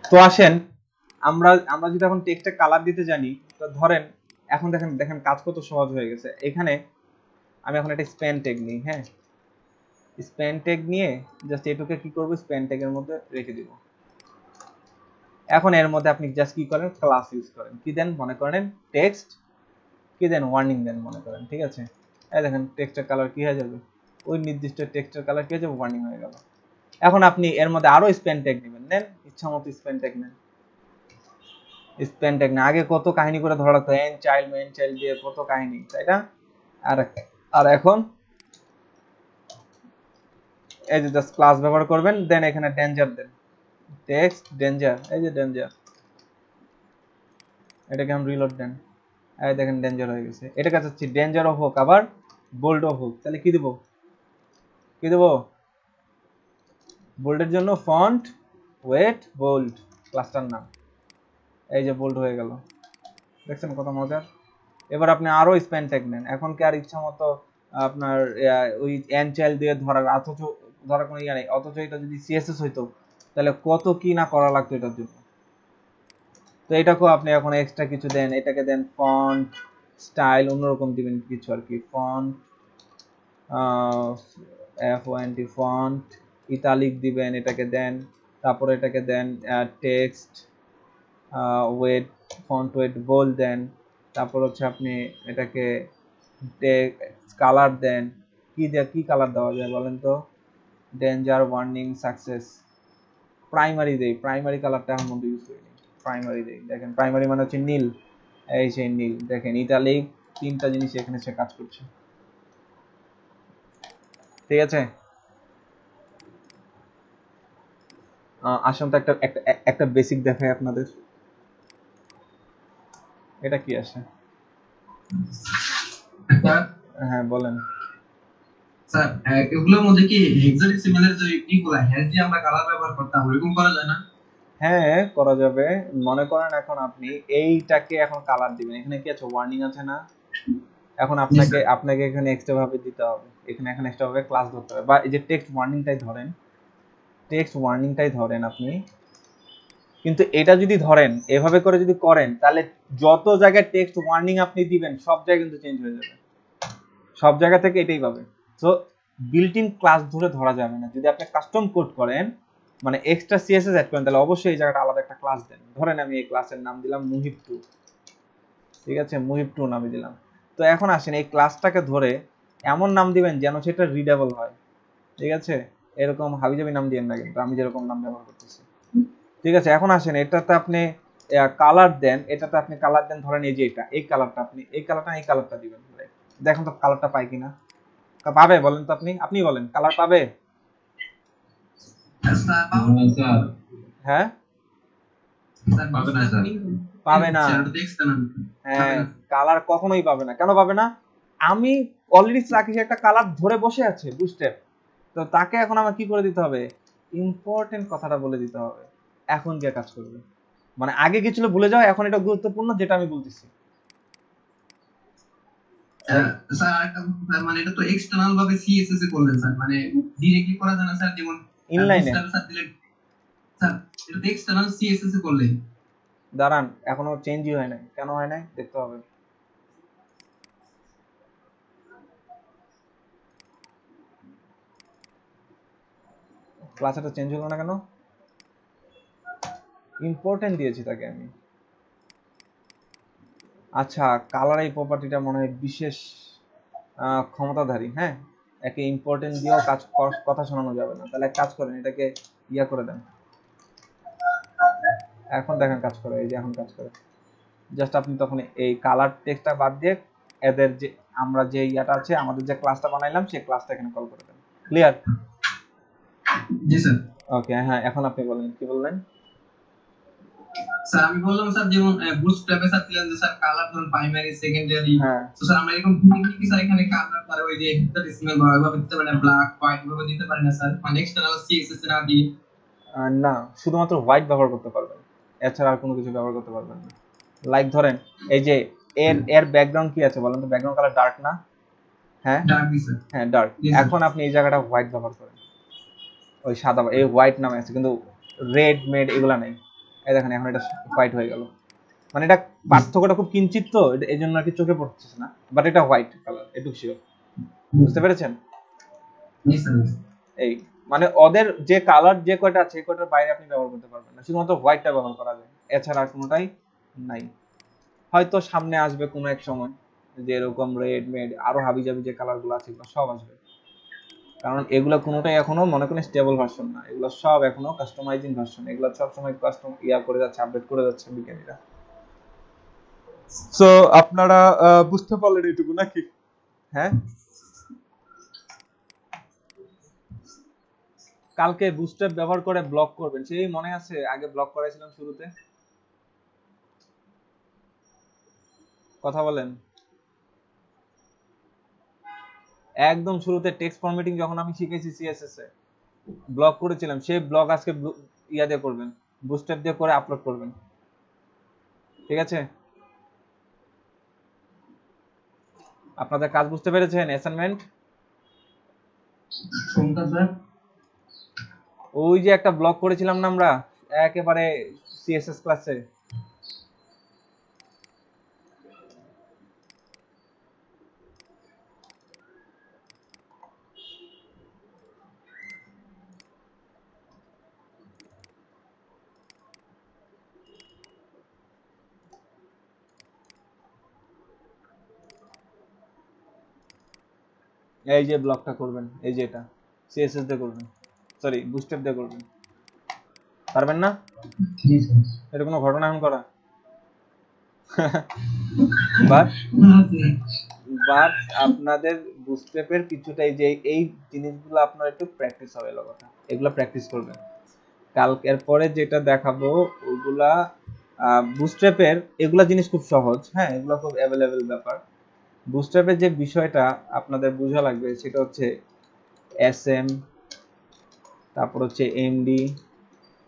তো আসেন আমরা যদি এখন টেক্সটে কালার দিতে জানি, তো ধরেন এখন দেখেন কাজ কত সহজ হয়ে গেছে। এখানে আমি এখন একটা স্প্যান ট্যাগ নিই, হ্যাঁ স্প্যান ট্যাগ নিয়ে জাস্ট এটুকে কি করব, স্প্যান ট্যাগের মধ্যে রেখে দিব। এখন এর মধ্যে আপনি জাস্ট কি করেন, ক্লাস ইউজ করেন, কি দেন মনে করেন টেক্সট, কি দেন ওয়ার্নিং দেন মনে করেন, ঠিক আছে। এই দেখেন টেক্সটের কালার কি হয়ে যাবে, ওই নির্দিষ্ট টেক্সটের কালার কি হয়ে যাবে, ওয়ার্নিং হয়ে গেল। এখন আপনি এর মধ্যে আরো স্প্যান ট্যাগ নেবেন, নেন ইচ্ছা মতো স্প্যান ট্যাগ নেন। স্প্যান ট্যাগ না, আগে কত কাহিনী করে ধরা লাগতো, এন চাইল্ড মেন চাইল্ড দিয়ে কত কাহিনী, তাই না? আর এখন এই যে জাস্ট ক্লাস ব্যবহার করবেন, দেন এখানে ডেঞ্জার দেন, টেক্সট ডেঞ্জার, এই যে ডেঞ্জার, এটাকে আমি রিলোড দেন, এই দেখেন ডেঞ্জার হয়ে গেছে। এটাকে চাচ্ছি ডেঞ্জারও হোক আবার বোল্ডও হোক, তাহলে কি দেব, কি দেব, বোল্ডের জন্য ফন্ট ওয়েট বোল্ড, ক্লাসটার নাম, এই যে বোল্ড হয়ে গেল, দেখছেন কত মজার। এবার আপনি আরো স্প্যান ট্যাগ নেন, এখন কি আর ইচ্ছা মতো আপনার ওই এন চাইল্ড দিয়ে ধরার, অথচ ধরার কোনো ইয়ে নেই, অথচ এটা যদি সিএসএস হইতো তাহলে কত কি না করা লাগতো এটার জন্য। তো এটাকেও আপনি এখন এক্সট্রা কিছু দেন, এটাকে দেন ফন্ট স্টাইল অন্যরকম দিবেন কিছু আর কি, ফন্ট FONT ফন্ট ইতালিক দিবেন, এটাকে দেন। তারপরে এটাকে দেন text weight, font weight bold দেন। তারপর হচ্ছে আপনি এটাকে কালার দেন, কি কালার দেওয়া যায় বলেন তো, ডেঞ্জার ওয়ার্নিং সাকসেস, প্রাইমারি দেই, প্রাইমারি কালারটা এখন মধ্যে ইউজ করি, প্রাইমারি দেই। দেখেন প্রাইমারি মানে হচ্ছে নীল, এই সেই নীল, দেখেন ইটালিক, তিনটা জিনিস এখানে সে কাজ করছে, ঠিক আছে। আসুন তো একটা বেসিক দেখাই আপনাদের, এটা কি আসে, হ্যাঁ বলেন
স্যার। এগুলোর মধ্যে কি হেক্সাডেসিমালের যে ইগুলা হ্যাশ দিয়ে আমরা কালার ব্যবহার করতাম, ওরকম করা যায় না?
হ্যাঁ করা যাবে। মনে করেন এখন আপনি এইটাকে এখন কালার দিবেন, এখানে কি আছে ওয়ার্নিং আছে না, এখন আপনাকে এখানে এক্সট্রা ভাবে দিতে হবে, এখানে এক্সট্রা ভাবে ক্লাস ধরতে হবে, বা এই যে টেক্সট ওয়ার্নিংটাই ধরেন আপনি। কিন্তু এটা যদি ধরেন এভাবে করে যদি করেন, তাহলে যত জায়গায় টেক্সট ওয়ার্নিং আপনি দিবেন সব জায়গায় কিন্তু চেঞ্জ হয়ে যাবে, সব জায়গা থেকে এটাই পাবে। সো বিল্ট ইন ক্লাস ধরে ধরা যাবে না। যদি আপনি কাস্টম কোড করেন, মানে এক্সট্রা সিএসএস অ্যাড করেন, তাহলে অবশ্যই এই জায়গাটা আলাদা একটা ক্লাস দেন। ধরেন আমি এই ক্লাসের নাম দিলাম মুহিব 2, ঠিক আছে, মুহিব 2 নামে দিলাম। তো এখন আসেন এই ক্লাসটাকে ধরে এমন নাম দিবেন যেন সেটা রিডেবল হয়, ঠিক আছে। এরকম হাবিজাবি নাম দিবেন না, কিন্তু আমি যেরকম নাম ব্যবহার করতেছি, ঠিক আছে, এখন আসেন এটাতে আপনি কালার দেন, এটাতে আপনি কালার দেন, ধরেন এই যে এটা, এই কালারটা আপনি এই কালারটা দিবেন, দেখেন তো কালারটা পাই কিনা। পাবে বলেন তো, আপনি বলেন কালার পাবে?
স্যার
স্যার
হ্যাঁ
পাবে না স্যার।
পাবে না।
দেখছেন আমি
হ্যাঁ কালার কখনোই পাবে না। কেন পাবে না? আমি অলরেডি রাকেশ একটা কালার ধরে বসে আছে বুস্টেপ, তো তাকে এখন আমার কি করে দিতে হবে? ইম্পর্টেন্ট কথাটা বলে দিতে হবে, এখন যে কাজ করবে। মানে আগে কি ছিল ভুলে যাও, এখন এটা গুরুত্বপূর্ণ যেটা আমি বলতেছি।
স্যার আরেকটা স্যার, মানে এটা তো এক্সটার্নাল ভাবে সিএসএস এ করলেন স্যার, মানে ডিরেক্টলি করা যায় না স্যার? যেমন
ইনলাইনে
স্যার দিলেন স্যার, এটা তো এক্সটার্নাল সিএসএস এ করলেন।
দাঁড়ান, এখনো চেঞ্জই হয় নাই। কেন হয় নাই দেখতে হবে। ক্লাসটা চেঞ্জ হলো না কেন? ইম্পর্টেন্ট দিয়েছি তাকে আমি। আচ্ছা, কালার এই প্রপার্টিটা মনে হয় বিশেষ ক্ষমতাধারী। হ্যাঁ, একে ইম্পর্টেন্ট দিয়েও কথা শোনানো যাবে না। তাহলে এক কাজ করেন, এটাকে ইয়া করে দেন। এখন দেখেন কাজ করে, এই যে এখন কাজ করে। জাস্ট আপনি তখন এই কালার টেক্সটটা বাদ দিয়ে এদের যে আমরা যে ইয়াটা আছে, আমাদের যে ক্লাসটা বানাইলাম সেই ক্লাসটা এখানে কল করে দেন। ক্লিয়ার?
জি স্যার।
ওকে, হ্যাঁ এখন আপনি বলেন, কি বললেন?
স্যার আমি বললাম স্যার, যেমন বুটস্ট্র্যাপে স্যার দিলেন যে স্যার কালার ধরুন প্রাইমারি সেকেন্ডারি,
হ্যাঁ
তো স্যার আমরা এরকম বুটিং কি স্যার এখানে কালার তার ওই যে হেক্সাডেসিমাল ভাবে দিতে পারি না, ব্ল্যাক হোয়াইট ভাবে দিতে পারি না স্যার? মানে এক্সটার্নাল সিএসএস না দিয়ে?
না, শুধুমাত্র হোয়াইট ব্যবহার করতে পারবেন, এছাড়া আর কোনো কিছু ব্যবহার করতে পারবেন না। লাইক ধরেন এই যে এর ব্যাকগ্রাউন্ড কি আছে বলেন তো? ব্যাকগ্রাউন্ড কালার ডার্ক না? হ্যাঁ
ডার্ক দি স্যার।
হ্যাঁ ডার্ক।
Yes, sir.
এখন আপনি এই জায়গাটা হোয়াইট ব্যবহার করেন, ওই সাদা, এই হোয়াইট নামে আছে কিন্তু রেড মেড এগুলা নেই। এই দেখেন এখন এটা হোয়াইট হয়ে গেল। মানে এটা পার্থক্যটা খুব কিঞ্চিত, তো এই জন্য আর কি চোখে পড়তেছে না, বাট এটা হোয়াইট কালার, এটুকু শিওর। বুঝতে পেরেছেন?
জি স্যার।
এই মানে ওদের যে কালার যে কয়টা আছে এই কয়টার বাইরে আপনি ব্যবহার করতে পারবেন না, শুধুমাত্র হোয়াইটটা ব্যবহার করা যায়, এছাড়া আর কোনোটাই নাই। হয়তো সামনে আসবে কোনো এক সময় যে এরকম রেড মেড আরো হাবিজাবি যে কালারগুলো আছে এগুলো সব আসবে, কারণ এগুলো কোনোটাই এখনো মনে করেন স্টেবল ভার্সন না, এগুলো সব এখনো কাস্টমাইজিং ভার্সন, এগুলো সব সময় কাস্টম করে যাচ্ছে, আপডেট করে যাচ্ছে বিজ্ঞানীরা। সো আপনারা বুঝতে পারলেন এইটুকু নাকি? হ্যাঁ, কালকে বুস্ট্র্যাপ ব্যবহার করে ব্লক করবেন, সেই মনে আছে আগে ব্লক করাইছিলাম শুরুতে? কথা বলেন। একদম শুরুতে টেক্সট ফরম্যাটিং যখন আমি শিখেছি সিএসএস এ, ব্লগ করেছিলাম, সেই ব্লগ আজকে ইয়া দিয়ে করবেন, বুস্ট্র্যাপ দিয়ে করে আপলোড করবেন। ঠিক আছে? আপনাদের কাজ বুঝতে পেরেছেন? অ্যাসাইনমেন্ট
কোনটা স্যার?
ওই যে একটা ব্লগ করেছিলাম না আমরা একেবারে সিএসএস ক্লাসে, এই যে ব্লগটা করবেন, এই যে এটা সিএসএস দিয়ে করবেন, সরি বুস্ট্র্যাপ দিয়ে করবেন। পারবেন না?
জি স্যার।
এটা কোনো ঘটনা এখন করা? বাট বাট আপনাদের বুস্ট্র্যাপের কিছুটা এই যে এই জিনিসগুলো আপনার একটু প্র্যাকটিস হবে, এলো কথা, এগুলো প্র্যাকটিস করবেন। কালকের পরে যেটা দেখাবো ওগুলা বুস্ট্র্যাপের এগুলা জিনিস খুব সহজ, হ্যাঁ এগুলো খুব অ্যাভেলেবেল ব্যাপার। বুস্ট্র্যাপের যে বিষয়টা আপনাদের বোঝা লাগবে সেটা হচ্ছে এসএম, তারপর হচ্ছে এমডি,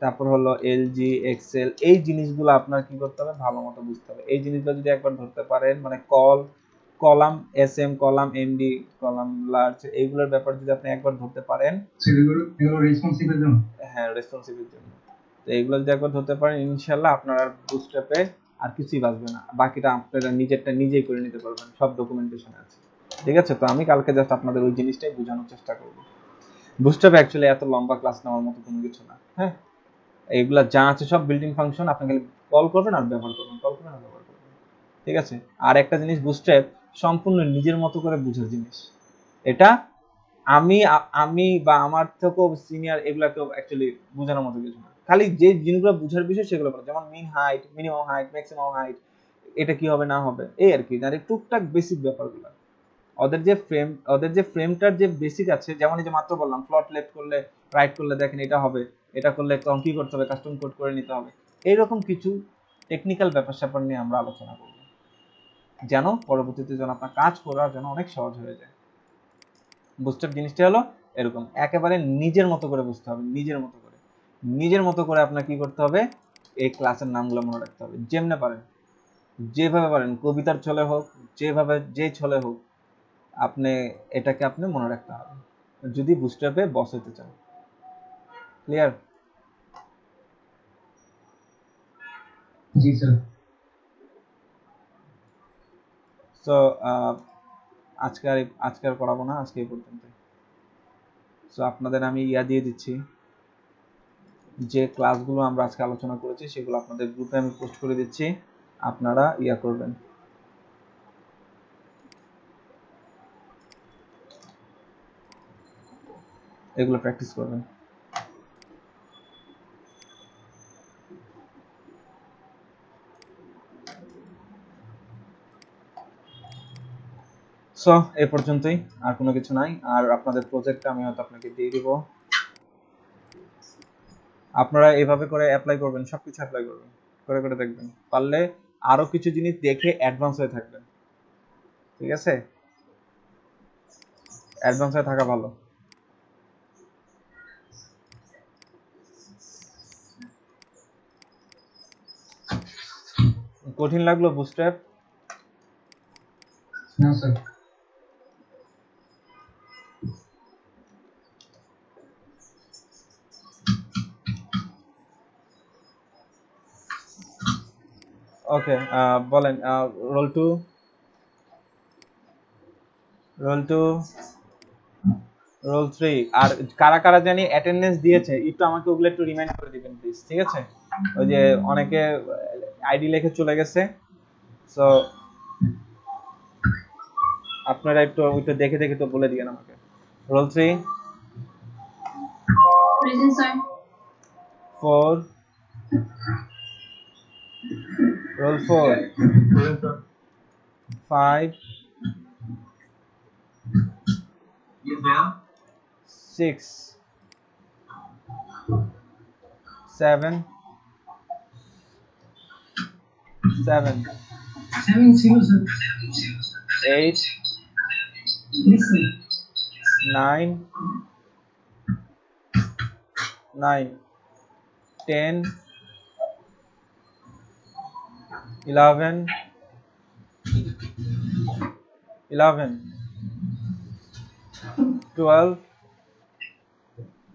তারপর হলো এলজি, এক্সেল, এই জিনিসগুলো আপনার কি করতে হবে ভালো মতো বুঝতে হবে। এই জিনিসগুলো যদি একবার ধরতে পারেন, মানে column SM, column MD, column large, এইগুলোর ব্যাপার যদি আপনি একবার ধরতে পারেন,
এগুলো রেসপন্সিবল জন্য।
হ্যাঁ রেসপন্সিবিলিটির জন্য, তো এইগুলো যদি একবার ধরতে পারেন ইনশাআল্লাহ আপনার আর বুস্ট্র্যাপে আর কিছুই বাঁচবে না, বাকিটা আপনারা নিজেরটা নিজেই করে নিতে পারবেন, সব ডকুমেন্টেশন আছে। ঠিক আছে? তো আমি কালকে জাস্ট আপনাদের ওই জিনিসটাই বোঝানোর চেষ্টা করব। বুস্ট্র্যাপ অ্যাকচুয়ালি এত লম্বা ক্লাস নেওয়ার মতো কোনো কিছু না। হ্যাঁ, এইগুলা যা আছে সব বিল্ডিং ফাংশন, আপনি খালি কল করবেন আর ব্যবহার করবেন, কল করবেন আর ব্যবহার করবেন। ঠিক আছে? আর একটা জিনিস, বুস্ট্র্যাপ সম্পূর্ণ নিজের মতো করে বুঝার জিনিস, এটা আমি বা আমার থেকেও সিনিয়র এগুলা কেউ অ্যাকচুয়ালি বোঝানোর মতো কিছু না। খালি যে জিনিসগুলো বুঝার বিষয় সেগুলো বলো, যেমন min height, minimum height, maximum height, এটা কি হবে না হবে, এই আর কি, মানে টুকটাক বেসিক ব্যাপারগুলো। ওদের যে ফ্রেমটার যে বেসিক আছে, যেমন এই যে মাত্র বললাম ফ্লট লেফট করলে রাইট করলে দেখেন এটা হবে, এটা করলে তখন কি করতে হবে, কাস্টম কোড করে নিতে হবে, এইরকম কিছু টেকনিক্যাল ব্যাপার স্যাপার নিয়ে আমরা আলোচনা করব, যেন পরবর্তীতে যেন আপনার কাজ করার জন্য অনেক সহজ হয়ে যায়। বুস্টার জিনিসটা হলো এরকম, একেবারে নিজের মতো করে বুঝতে হবে, নিজের মতো করে আপনার কি করতে হবে, এই ক্লাসের নামগুলো মনে রাখতে হবে, যেমনে পারেন, যেভাবে পারেন, কবিতার ছলে হোক, যেভাবে যে ছলে হোক, এটাকে আপনি মনে রাখতে হবে যদি বুস্ট্র্যাপে বস হতে চান। ক্লিয়ার?
জি স্যার।
সো আজকে আর পড়াবো না, আজকে এই পর্যন্ত। সো আপনাদের আমি দিয়ে দিচ্ছি, যে ক্লাসগুলো আমরা আজকে আলোচনা করেছি সেগুলো আপনাদের গ্রুপে আমি পোস্ট করে দিচ্ছি, আপনারা করবেন, এগুলো প্র্যাকটিস করবেন। সো এই পর্যন্তই, আর কোনো কিছু নাই। আর আপনাদের প্রজেক্টটা আমি হয়তো আপনাকে দিয়ে দিব, আপনারা এইভাবে করে অ্যাপ্লাই করবেন, সবকিছু অ্যাপ্লাই করবেন, করে করে দেখবেন, পারলে আরো কিছু জিনিস দেখে অ্যাডভান্স হয়ে থাকবেন, ঠিক আছে? অ্যাডভান্স হয়ে থাকা ভালো। কঠিন লাগলো বুস্ট্র্যাপ?
না স্যার।
ওকে, বলেন, রোল 2, রোল 3, আর কারা কারা জানি অ্যাটেন্ডেন্স দিয়েছে একটু আমাকে ওগুলো একটু রিমাইন্ড করে দিবেন প্লিজ, ঠিক আছে? ওই যে অনেকে আইডি লিখে চলে গেছে, সো আপনারা একটু ওইটা দেখে দেখে তো বলে দিবেন আমাকে। Roll 3,
present sir.
4, roll 4, 5,
Yes, ma'am.
6, 7,
7 ছিল স্যার।
8,
Yes, sir.
9, 10, 11, 12,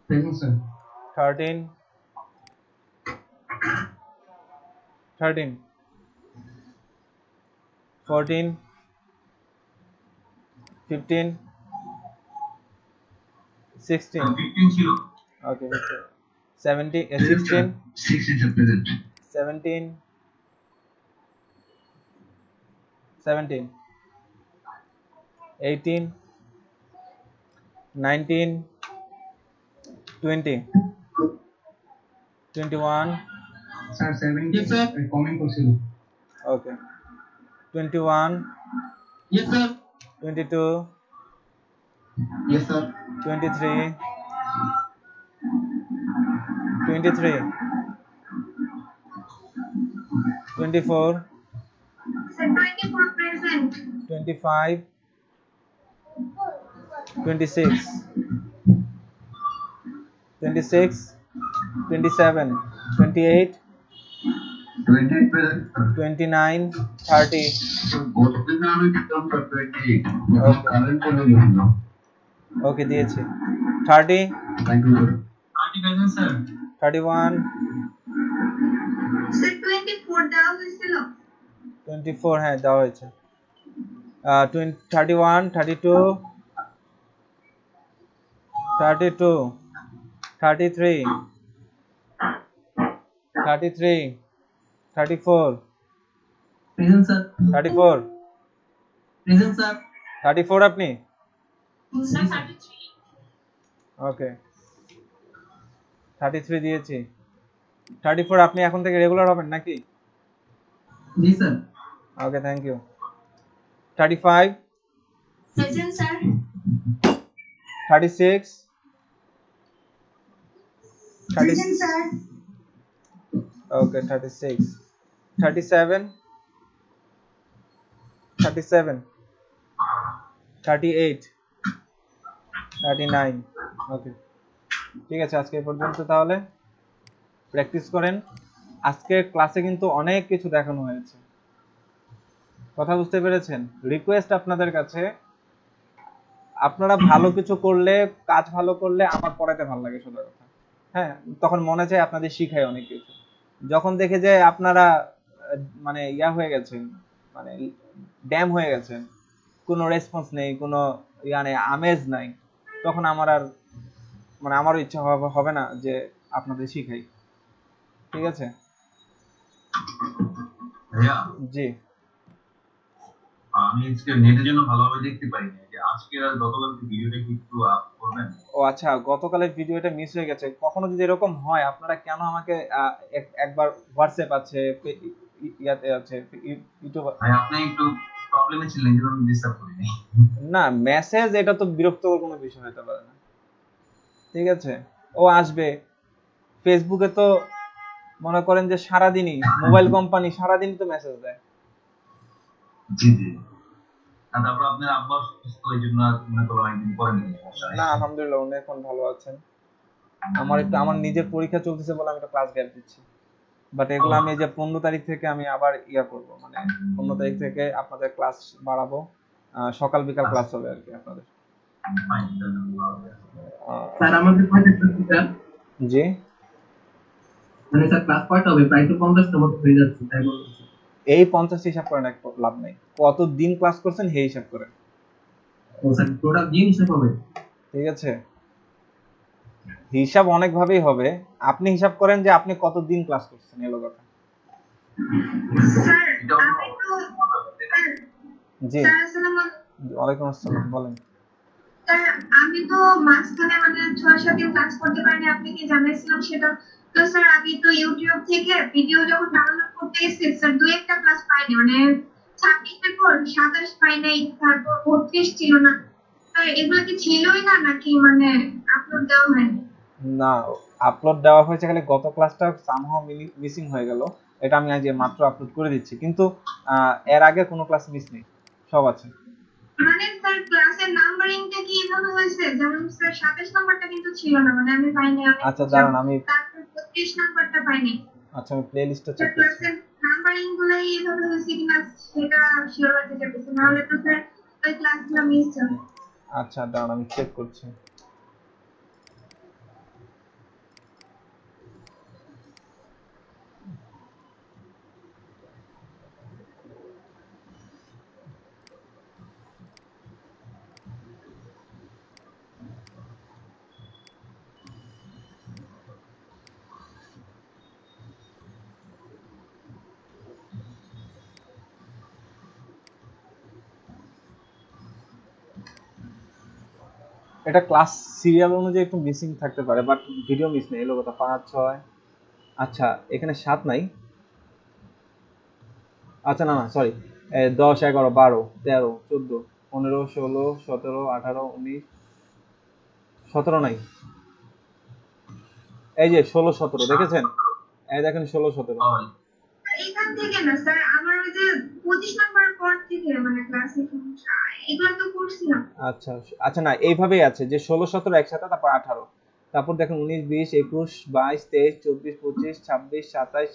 present sir.
13, 14, 15, 16,
15 ছিল।
okay, 17, 16,
6 is a present.
17, 17, 18, 19, 20, 21,
sir 70
Yes, sir.
Comment করছিল।
okay, 21,
Yes, sir.
22,
Yes, sir.
23, 23, 24,
Sir, 24 present.
25, 26, 26, 27, 28,
28 present.
29, 30,
So both of them are become 28.
Okay.
Current one now.
okay, দিয়েছি, 30,
Thank you.
30 present, sir.
31,
Sir, 24 দেওয়া হয়েছিল।
24, হ্যাঁ দেওয়া হয়েছে, 31, 32, 32, 33, 33, 34,
Present, sir.
34,
Present, sir.
34 আপনি?
Sir, 33.
ওকে, 33 দিয়েছি, 34 আপনি এখন থেকে রেগুলার হবেন নাকি?
জি sir.
Okay, thank you. 35,
Present, sir.
36, 30,
Present, sir.
okay, 36, 37, 37, 38, 39, ওকে। ঠিক আছে, আজকে এই পর্যন্ত তাহলে প্র্যাকটিস করেন। আজকের ক্লাসে কিন্তু অনেক কিছু দেখানো হয়েছে, কথা বুঝতে পেরেছেন? রিকোয়েস্ট আপনাদের কাছে, আপনারা ভালো কিছু করলে, কাজ ভালো করলে আমার পড়াতে ভালো লাগে, সোজা কথা। হ্যাঁ, তখন মনে চায় আপনাদের শিখাই অনেক কিছু। যখন দেখে যে আপনারা মানে ইয়া হয়ে গেছেন, মানে ড্যাম হয়ে গেছেন, কোনো রেসপন্স নেই, কোনো মানে আমেজ নাই, তখন আমার আর মানে আমারও ইচ্ছা হবে না যে আপনাদের শিখাই। ঠিক আছে?
ভাইয়া,
জি।
আমি আজকে নেটের জন্য ভালোভাবে দেখতে পাইনি যে আজকের আর গতকালকে ভিডিওটা কি একটু আপ করবেন?
ও আচ্ছা, গতকালের ভিডিওটা মিস হয়ে গেছে। কখনো যদি এরকম হয়, আপনারা কেন আমাকে একবার হোয়াটসঅ্যাপ আছে, ইয়াতে আছে, ইউটিউব।
ভাই আপনি একটু প্রবলেমে ছিলেন, এই জন্য আমি ডিস্টার্ব করিনি।
না, মেসেজ এটা তো বিরক্তকর কোনো বিষয় হতে পারে না। ঠিক আছে, ও আসবে। ফেসবুকে তো মনে করেন যে সারাদিনই মোবাইল কোম্পানি সারাদিনই তো মেসেজ দেয়।
জি জি। আর তারপর আপনার আব্বা অসুস্থ, এই জন্য আর মনে করলাম একদিন পরে নিয়ে সমস্যা নেই।
না, আলহামদুলিল্লাহ উনি এখন ভালো আছেন। আমার নিজের পরীক্ষা চলতেছে বলে আমি একটা ক্লাস গ্যাপ দিচ্ছি, বাট এগুলো আমি এই যে 15 তারিখ থেকে আমি আবার ইয়া করব, মানে 15 তারিখ থেকে আপনাদের ক্লাস বাড়াবো, সকাল বিকাল ক্লাস হবে আর কি আপনাদের।
স্যার আমাদের কয়টা ক্লাস স্যার?
জি,
মানে স্যার ক্লাস কয়টা হবে? প্রায় তো 50টার মতো হয়ে যাচ্ছে, তাই বলছি।
এই 50 হিসাব করেন, এক লাভ নাই, কত দিন ক্লাস করছেন সেই হিসাব করেন।
ও স্যার টোটাল দিন হিসাব হবে?
ঠিক আছে, হিসাব অনেক ভাবেই হবে, আপনি হিসাব করেন যে আপনি কত দিন ক্লাস করছেন, এলো কথা।
Sir, আমি তো
জি,
স্যার আসসালামু আলাইকুম।
ওয়ালাইকুম আসসালাম, বলেন।
স্যার আমি তো মাঝখানে মানে 6-7 দিন ক্লাস করতে পারিনি, আপনি কি জানিয়েছিলাম সেটা। তো স্যার আমি তো ইউটিউব থেকে ভিডিও যখন ডাউনলোড করতে গেছি স্যার, দুই একটা ক্লাস পাইনি, মানে 26 পর 27 পাই নাই, তারপর 32 ছিল না। স্যার এগুলো কি ছিলই না নাকি মানে আপলোড দেওয়া হয়নি?
না, আপলোড দেওয়া হয়েছে, খালি গত ক্লাসটা সামহাও মিসিং হয়ে গেল, এটা আমি আজ মাত্র আপলোড করে দিচ্ছি, কিন্তু এর আগে কোনো ক্লাস মিস নেই, সব আছে।
মানে স্যার ক্লাসের নাম্বারিংটা কি এভাবে হয়েছে? যেমন স্যার 27 নাম্বারটা কিন্তু ছিল না, মানে আমি পাইনি অনেক
আচ্ছা
কিছু।
দাঁড়ান, আমি
তারপর 32 নাম্বারটা পাইনি।
আচ্ছা আমি প্লে লিস্টটা
স্যার
চেক করছি।
ক্লাসের নাম্বারিং গুলাই এভাবে হয়েছে কিনা সেটা শিওর হতে চাইছি, নাহলে তো স্যার ওই ক্লাসগুলো মিস যাবে।
আচ্ছা দাঁড়ান, আমি চেক করছি। এটা ক্লাস সিরিয়াল অনুযায়ী একটু মিসিং থাকতে পারে, বাট ভিডিও মিস নেই, এলো কথা 5 6। আচ্ছা এখানে 7 নাই, আচ্ছা না না সরি, 10 11 12 13 14 15 16 17 18 19 17 নাই, এই যে 16 17 দেখেছেন, এই দেখেন 16 17।
এখান থেকে না স্যার, আমার ওই যে 25 নাম্বার পর থেকে মানে ক্লাসে সমস্যা, এগুলো তো করছিলাম।
আচ্ছা আচ্ছা, না এইভাবেই আছে যে 16 17 একসাথে, তারপর 18, তারপর দেখেন 19 20 21 22 23 24 25 26 27।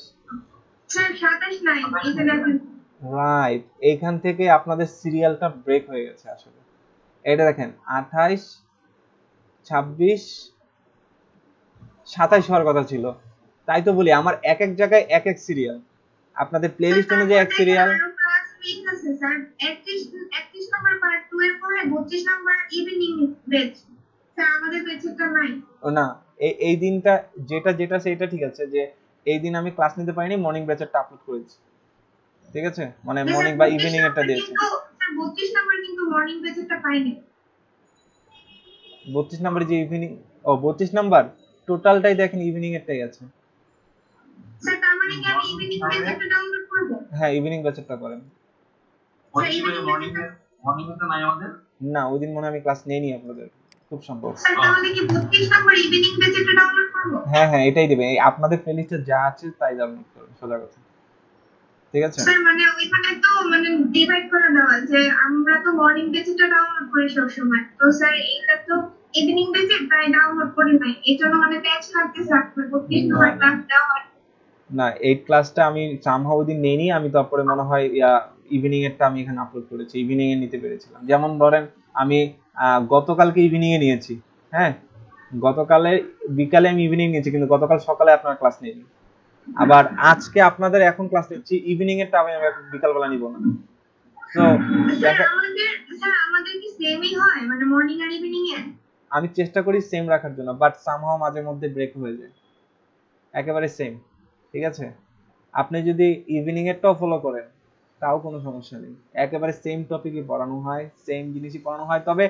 স্যার 27 নাই এখানে আছে।
রাইট, এইখান থেকে আপনাদের সিরিয়ালটা ব্রেক হয়ে গেছে আসলে। এটা দেখেন 28 26 27 হওয়ার কথা ছিল, তাই তো বলি আমার এক এক জায়গায় এক এক সিরিয়াল, আপনাদের প্লেলিস্ট অনুযায়ী এক সিরিয়াল।
আরো ক্লাস মিস আছে স্যার, 31 নাম্বার পার্ট 2 এর পরে 32 নাম্বার ইভিনিং ব্যাচ, স্যার আমাদের ব্যাচটা নাই।
ও না, এই দিনটা যেটা যেটা সেটা ঠিক আছে, যে এই দিন আমি ক্লাস নিতে পারিনি, মর্নিং ব্যাচেরটা আপলোড করেছি, ঠিক আছে, মানে মর্নিং বা ইভিনিং এরটা দিয়েছি।
স্যার 32 নাম্বার কিন্তু মর্নিং ব্যাচটা পাইনি।
32 নাম্বার যে ইভিনিং, ও 32 নাম্বার টোটালটাই দেখেন ইভিনিং এরটাই আছে।
ইভিনিং বেসটা ডাউনলোড করব?
হ্যাঁ ইভিনিং ব্যাচটা করেন।
ওই মর্নিং তো নাই আমাদের।
না ওই দিন মনে হয় আমি ক্লাস নেইনি আপনাদের, খুব সম্ভব।
স্যার তাহলে কি 32 নম্বর ইভিনিং বেসটা ডাউনলোড করব?
হ্যাঁ হ্যাঁ এটাই দিবেন, এই আপনাদের প্লেলিস্টে যা আছে তাই ডাউনলোড করবেন, সোজা কথা। ঠিক আছে
স্যার মানে ওইখানে তো মানে ডিভাইড করে দেওয়া যে আমরা তো মর্নিং বেসটা ডাউনলোড করি সব সময়, তো স্যার এটা তো ইভিনিং বেসে তাই ডাউনলোড করি নাই, এজন্য মানে প্যাচ লাগতেছে আপনার 32 নম্বর ক্লাস দেওয়া।
না এই ক্লাসটা আমি সামহাউ দিন নেইনি, আমি তারপরে মনে হয় ইভিনিং এরটা আমি এখানে আপলোড করেছি, ইভিনিং এ নিতে পেরেছিলাম। যেমন ধরেন আমি গতকালকে ইভিনিং এ নিয়েছি, হ্যাঁ গতকালে বিকালে আমি ইভিনিং নিয়েছি, কিন্তু গতকাল সকালে আপনার ক্লাস নেইনি। আবার আজকে আপনাদের এখন ক্লাস নিচ্ছি, ইভিনিং এরটা আমি বিকালবেলা নিব না। তো
স্যার আমাদের কি সেমই হয় মানে মর্নিং আর ইভিনিং এ?
আমি চেষ্টা করি সেম রাখার জন্য, বাট সামহাউ মাঝে মধ্যে ব্রেক হয়ে যায়, একেবারে সেম। ঠিক আছে আপনি যদি ইভিনিং এরটাও ফলো করেন তাও কোনো সমস্যা নেই, একেবারে সেম টপিকই পড়ানো হয়, সেম জিনিসই পড়ানো হয়, তবে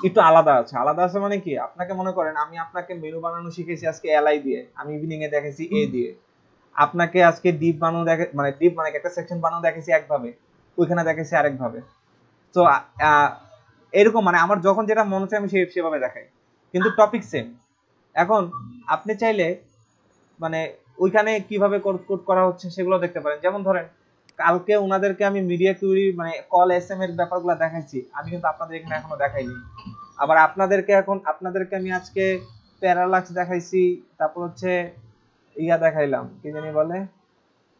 একটু আলাদা আছে। আলাদা আছে মানে কি, আপনাকে মনে করেন আমি আপনাকে মেনু বানানো শিখেছি আজকে এলআই দিয়ে, আমি ইভিনিং এ দেখেছি এ দিয়ে। আপনাকে আজকে ডিপ বানানো মানে ডিপ মানে একটা সেকশন বানানো দেখেছি একভাবে, ওইখানে দেখেছি আরেকভাবে। তো এরকম মানে আমার যখন যেটা মনে হচ্ছে আমি সেভাবে দেখাই, কিন্তু টপিক সেম। এখন আপনি চাইলে মানে ওইখানে কিভাবে কোড করা হচ্ছে সেগুলো দেখতে পারেন। যেমন ধরেন কালকে ওনাদেরকে আমি মিডিয়া কিউরি মানে কল এসএম এর ব্যাপারগুলো দেখাইছি, আমি কিন্তু আপনাদের এখানে এখনো দেখাইনি। আবার আপনাদেরকে আমি আজকে প্যারালাক্স দেখাইছি, তারপর হচ্ছে দেখাইলাম কি জানি বলে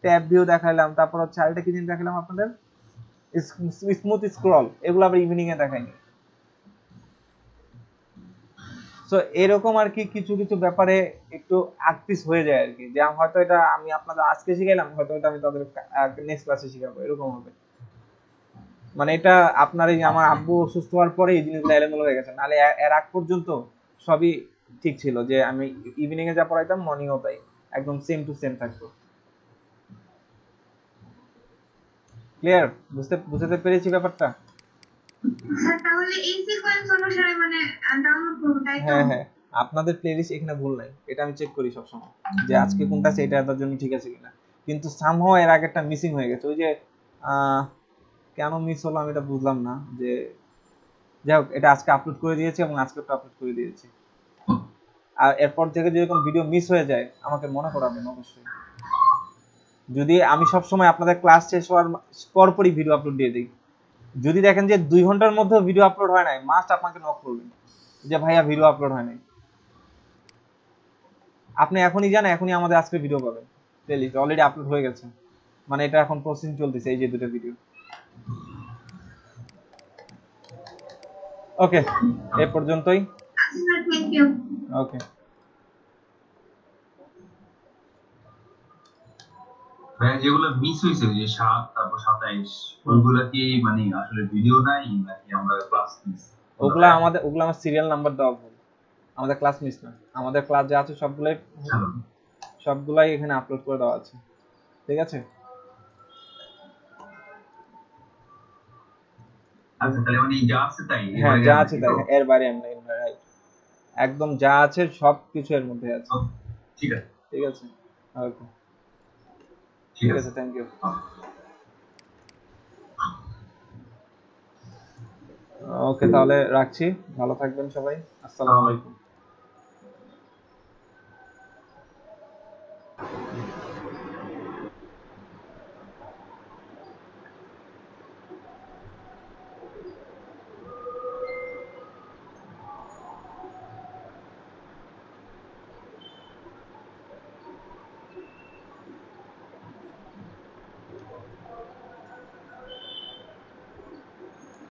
ট্যাব ভিউ দেখাইলাম, তারপর হচ্ছে আরেকটা কি জানি দেখাইলাম আপনাদের স্মুথ স্ক্রল, এগুলো আবার ইভিনিং এ দেখাইনি। সো এরকম আর কি কিছু কিছু ব্যাপারে একটু আকপিস হয়ে যায় আর কি, যে হয়তো এটা আমি আপনাদের আজকে শিখাইলাম, হয়তো এটা আমি তাদের নেক্সট ক্লাসে শিখাবো, এরকম হবে। মানে এটা আপনার এই আমার আব্বু অসুস্থ হওয়ার পরে এই জিনিসগুলো এলোমেলো হয়ে গেছে, নাহলে এর আগ পর্যন্ত সবই ঠিক ছিল, যে আমি ইভিনিং এ যা পড়াইতাম মর্নিং ও তাই একদম সেম টু সেম থাকতো। ক্লিয়ার? বুঝতে পেরেছি ব্যাপারটা?
স্যার তাহলে এই সিকোয়েন্স অনুসারে মানে ডাউনলোড করব তাই তো?
হ্যাঁ হ্যাঁ আপনাদের প্লেলিস্ট এখানে ভুল নাই, এটা আমি চেক করি সবসময় যে আজকে কোনটা আছে এটা তার জন্য ঠিক আছে কিনা, কিন্তু সামহাউ এর আগেরটা মিসিং হয়ে গেছে। ওই যে কেন মিস হলো আমি এটা বুঝলাম না, যে যাই হোক এটা আজকে আপলোড করে দিয়েছি এবং আজকে তো আপলোড করে দিয়েছি। আর এরপর থেকে যদি কোনো ভিডিও মিস হয়ে যায় আমাকে মনে করাবেন অবশ্যই। যদি আমি সবসময় আপনাদের ক্লাস শেষ হওয়ার পরপরই ভিডিও আপলোড দিয়ে দিই, যদি দেখেন যে 2 ঘন্টার মধ্যে ভিডিও আপলোড হয় নাই, মাস্ট আপনাকে নক করবেন যে ভাইয়া ভিডিও আপলোড হয় নাই। আপনি এখনই যান, এখনই আমাদের আজকে ভিডিও পাবেন, প্লেলিস্ট অলরেডি আপলোড হয়ে গেছে, মানে এটা এখন প্রসেসিং চলতেছে, এই যে দুটো ভিডিও। ওকে এই পর্যন্তই।
আচ্ছা থ্যাংক ইউ।
ওকে
যেগুলো মিস হয়েছে যে 7 তারপর 27 ওইগুলা কি মানে আসলে ভিডিও নাই নাকি আমরা ক্লাস মিস?
ওগুলা আমার সিরিয়াল নাম্বার দেওয়া ভুল, আমাদের ক্লাস মিস না, আমাদের ক্লাস যা আছে সবগুলাই এখানে আপলোড করে দেওয়া আছে। ঠিক আছে
আচ্ছা তাহলে মানে যা আছে তাই?
হ্যাঁ যা আছে তাই, এর বাইরে আমরা রাইট, একদম যা আছে সবকিছু এর মধ্যে আছে।
ঠিক আছে
ঠিক আছে ওকে ঠিক আছে থ্যাংক ইউ। ওকে তাহলে রাখছি, ভালো থাকবেন সবাই, আসসালামু আলাইকুম।